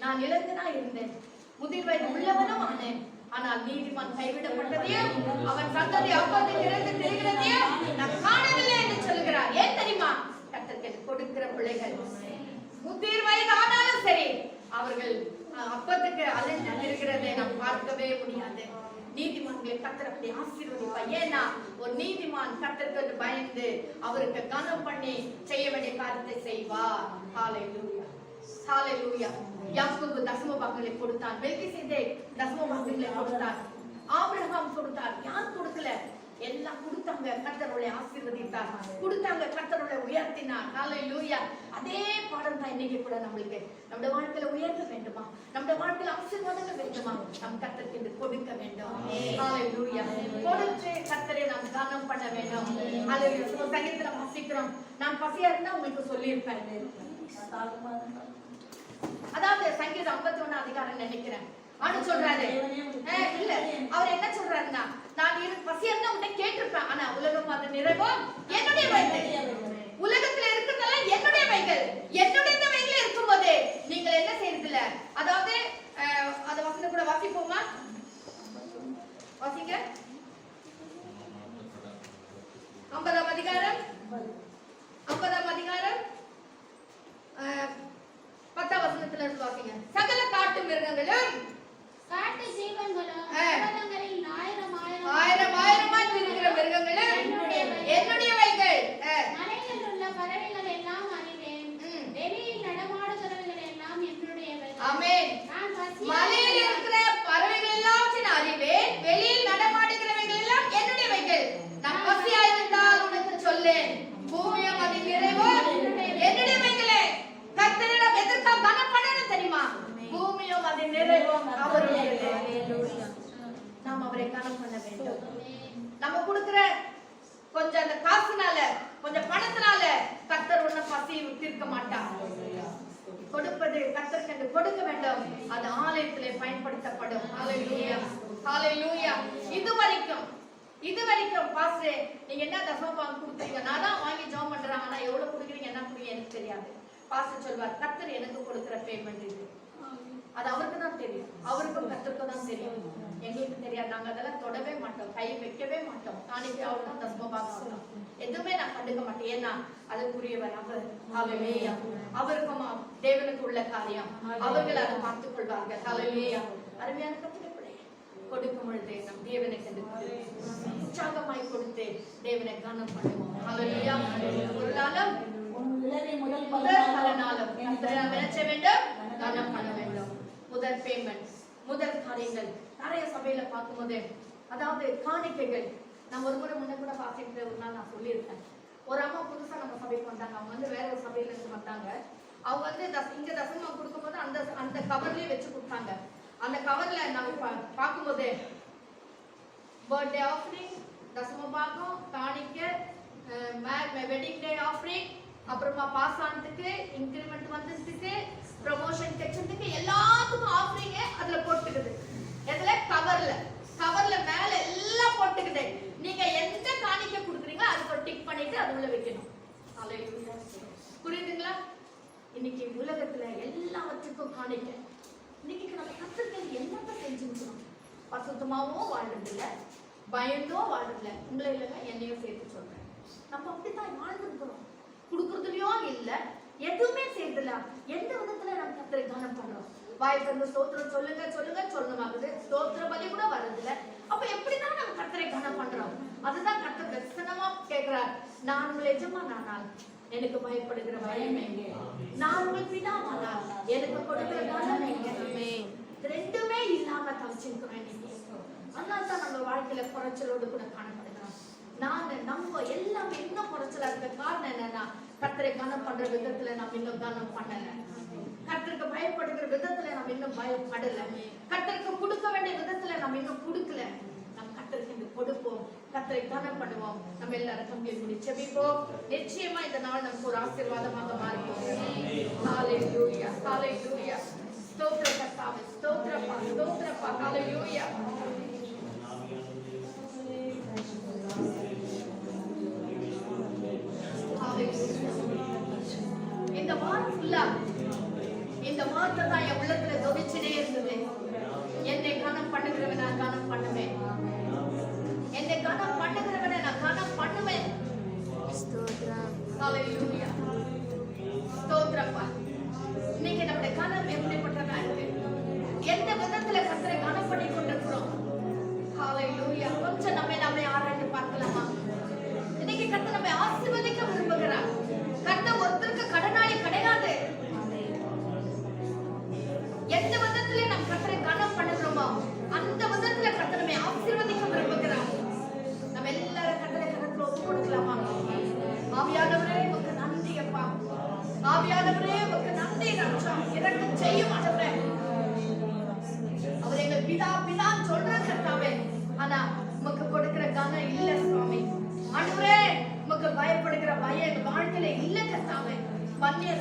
நான் இளைஞனா இருந்தேன், முதிர் வயது உள்ளவனும் ஆனேன், ஆனால் நீதிமான் கைவிடப்பட்டதையும் அவன் சந்ததி அப்பத்தில் இருந்து திரிகிறதையும் நான் காணவில்லை என்று சொல்கிறார். ஏன் தெரியுமா? கர்த்தருக்கு கொடுக்கிற பிள்ளைகள் முதிர் வயது ஆனாலும் சரி அவர்கள் அப்பத்துக்கு அலைந்து இருக்கிறதை நாம் பார்க்கவே முடியாது. நீதிமான்களை கர்த்தர் அப்படி ஆசீர்வதிப்பார். ஏன்னா ஒரு நீதிமான் கர்த்தருக்கு பயந்து அவருக்கு கனம் பண்ணி செய்ய வேண்டிய காரியத்தை செய்வார். ஹalleluya. ஹalleluya. யாக்கோபு தசம பாகங்களை கொடுத்தான், மெல்கிசேதேக் தசம பாகங்களை கொடுத்தான், ஆபிரகாம் கொடுத்தார். யார் கொடுக்கல? எல்லாம் கொடுத்தாங்க. கர்த்தரை ஆசீர்வதித்தார், கொடுத்தாங்க, கர்த்தரை உயர்த்தினார். ஹalleluya. அதே பாடம் தான் இன்னைக்கு கூட நம்மளுக்கு. நம்முடைய வாழ்க்கையில உயர்த்த வேண்டுமா? நம்முடைய வாழ்க்கையில ஆசீர்வாதங்கள் வேண்டுமா? நம் கர்த்தருக்கு கொடுக்க வேண்டும். ஹalleluya. கொடுத்து கர்த்தரை நாம் தானம் பண்ண வேண்டும். ஹalleluya. சங்கீதத்துல வாசிக்கிறோம், நான் பசியா இருந்தா உங்களுக்கு சொல்லியிருப்பேன். அதாவது சங்கீதம் 51 அதிகாரம் நினைக்கிறேன். ஆனா சொல்றாரு இல்ல, அவர் என்ன சொல்றாருன்னா, நான் பசியா இருந்தா உன்னை கேட்டிருப்பேன், ஆனா உலகம் அது நிறைவும் என்னுடைய வயிறு, உலகத்துல இருக்கிறதெல்லாம் என்னுடைய வயிறு, என்னுடைய வயிறுல இருக்கும்போது நீங்கள் என்ன செய்யறதில்ல. அதாவது அத வசனம் கூட வாசிப்போமா? வாசிங்க. 50ஆம் அதிகாரம் 10ஆம் வசனத்துல இருந்து வாசிங்க. சகல காட்டு மிருகங்களும் காட்டு ஜீவன்களும் பர்வதங்களில் ஆயிரமாய் திரிகிற மிருகங்களும் என்னுடையவைகள். மலைகளில் உள்ள பறவைகள் எல்லாம் அறிவேன், வெளியில் நடமாடுகிறவைகள் எல்லாம் என்னுடையவைகள். ஆமென். மலையில் இருக்கிற பறவைகள் எல்லாம் அறிவேன், வெளியில் அவரை கனம் பண்ண வேண்டும். நம்ம கொடுக்கிற கொஞ்சம் அந்த காசுனால, கொஞ்சம் பணத்தினால கர்த்தர் ஒன்ன பசியை தீர்க்க மாட்டார். கொடுப்பது கர்த்தருக்கு கொடுக்க வேண்டும். அது ஆலயத்திலே பயன்படுத்தப்படும். ஹalleluya, ஹalleluya. இதுவரைக்கும் பாஸ்டர் நீங்க என்ன தசமபாகம் கொடுத்தீங்க, நான் தான் வாங்கி ஜெபம் பண்றேன், ஆனா எவ்வளவு கொடுக்குறீங்க என்ன கொடுக்குறீங்க எனக்கு தெரியாது. பாஸ்டர் சொல்வார், கர்த்தர் எனக்கு கொடுக்கிற பேமெண்ட் இது. அது அவருக்கு தான் தெரியும், அவருக்கும் கர்த்தருக்கும் தான் தெரியும், எங்களுக்கு தெரியாது. நாங்க அதெல்லாம் தொடவே மாட்டோம், கை வைக்கவே மாட்டோம். காணிக்கை அவ்வளவுதான், தசமபாகம் எதுவுமே நான் கண்டுக்க மாட்டேன். ஏன்னா அதற்குரியவர் அவர். ஹalleluya. அவருக்கும் தேவனுக்கு உள்ள காரியம், அவர்கள் அதை பார்த்துக் கொள்வார்கள். ஹalleluya. அருமையான கர்த்தருடைய கொடுக்கும் பொழுது நம் தேவனுக்கு உற்சாகமாய் கொடுத்து தேவனை கனம் பண்ணுவோம். ஹalleluya. ஒரு நாளும் முதல் பலனாலும் நினைச்ச வேண்டும், கனம் பண்ண வேண்டும். முதல் பேமெண்ட், முதல் காரியங்கள் நிறைய சபையில பார்க்கும்போது, அதாவது காணிக்கைகள். நான் ஒரு முறை முன்ன கூட பார்த்துட்டு ஒரு நாள் நான் சொல்லியிருக்கேன். ஒரு அம்மா புதுசா நம்ம சபைக்கு வந்தாங்க. அவங்க வந்து வேற ஒரு சபையில இருந்து வந்தாங்க. அவங்க வந்து இங்க தசமம் கொடுக்கும்போது அந்த கவர்லயே வச்சு கொடுத்தாங்க. அந்த கவர்ல நாங்க பார்க்கும்போது பர்த்டே ஆஃபரிங், தசமபாகம், காணிக்கை, வெட்டிங் டே ஆஃபரிங், அப்புறமா பாஸ் ஆனதுக்கு, இன்கிரிமெண்ட் வந்ததுக்கு, ப்ரமோஷன் கிடைச்சதுக்கு எல்லாத்துக்கும் ஆஃபரிங் அதுல போட்டுக்குது. எதுல? கவர்ல மேல எல்லாம் போட்டுக்குது. நீங்க எந்த காணிக்கை கொடுக்குறீங்களோ அதுக்கு ஒரு டிக் பண்ணிட்டு அது உள்ள வைக்கணும். ஹalleluya. புரியுதுங்களா? இன்னைக்கு உலகத்துல எல்லாவற்றுக்கும் காணிக்கை. இன்னைக்கு நம்ம கர்த்தருக்கு என்னத்தை செஞ்சுக்கிறோம்? பசுத்தமாவும் வாழ்றதில்ல, பயந்தோ வாழ்றதில்ல. உங்களை இல்லைங்க, என்னையும் சேர்த்து சொல்றேன். நம்ம அப்படித்தான் வாழ்ந்துருக்கிறோம். கொடுக்கறதுலயும் இல்ல, எதுவுமே செய்யறதில்ல. எந்த விதத்துல நம்ம கர்த்தரை கனம் பண்றோம்? வாய் திறந்து ஸ்தோத்திரம் சொல்லுங்க சொல்லணுமாகுது, ஸ்தோத்திர பலி கூட வர்றதில்ல. அப்ப எப்படிதான் நம்ம கர்த்தரை கனம் பண்றோம்? அதுதான் கர்த்தர் தரிசனமா கேட்கிறார். நான் உங்கள் எஜமானானால் எனக்கு பயப்படுகிற பயம் எங்கே? நான் உங்கள் பிதாவானால் எனக்கு கொடுக்கிற கனம் எங்கே? ரெண்டுமே இல்லாம தவிச்சிருக்கிறோம் இன்னைக்கு. அதனால்தான் நம்ம வாழ்க்கையில குறைச்சலோடு கூட காணப்படுகிறோம். நம்ம எல்லாம் இன்னும் குறைச்சலா இருக்க காரணம் என்னன்னா, கர்த்தரை கனம் பண்ற விதத்துல நம்ம இன்னும் கனம் பண்ணல, கர்த்தருக்கு பயப்படுகிற விதத்துல நம்ம இன்னும் பயப்படல, கர்த்தருக்கு கொடுக்க வேண்டிய விதத்துல நம்ம இன்னும் கொடுக்கல. நம்ம கர்த்தருக்கு கொடுப்போம், கர்த்தரை கனம் பண்ணுவோம். நம்ம எல்லாரும் கம்பீர் ஜெபிப்போம். நிச்சயமா இந்த நாள் நமக்கு ஒரு ஆசீர்வாதமாக மாறும். ஹalleluya, ஹalleluya. ஸ்தோத்திர கர்த்தாவே, ஸ்தோத்திரப்பா, ஸ்தோத்திரப்பா. ஹalleluya. இந்த வாரம் ஃபுல்லா இந்த வார்த்தை தான் என் உள்ளத்துல தொவிச்சுட்டே இருந்தது. என்னை கனம் பண்ணுகிறவனை நான் கனம் பண்ணுவேன், என்னை கனம் பண்ணுகிறவனை நான் கனம் பண்ணுவேன். ஹalleluya. ஸ்தோத்திரப்பா. இன்னைக்கு நம்முடைய கனம் எப்படிப்பட்டதா இருக்கு? எந்த விதத்துல கர்த்தரை கனம் பண்ணி கொண்டிருக்கிறோம்? ஹalleluya. கொஞ்சம் நம்மை ஆராய்ந்து பார்க்கலாமா? இன்னைக்கு கர்த்தர் நம்மை ஆசீர்வதிக்க விரும்புகிறார். கர்த்தர் ஒருத்தருக்கு கடனாளி கிடையாது. எந்த விதத்துல நம்ம கர்த்தரை கனம் பண்ணுகிறோமோ அந்த விதத்துல கர்த்தர் நம்மை ஆசீர்வதிக்க விரும்புகிறார். நம்ம எல்லாரும் கர்த்தரை கரத்துல ஒப்பு கொடுக்கலாமா? ஆவியானவரே உமக்கு நன்றி அப்பா, ஆவியானவரே உமக்கு நன்றி. ராஜா இரக்கம் செய்யும் ஆண்டவரே. அவர் எங்கள் பிதா பிதான்னு சொல்றாங்க கர்த்தாவே, ஆனா உமக்கு கொடுக்கிற கனம் இல்ல சுவாமி. ஆண்டவரே உமக்கு பயப்படுகிற பயம் எங்க வாழ்க்கையில இல்ல கர்த்தாவே. மன்னிய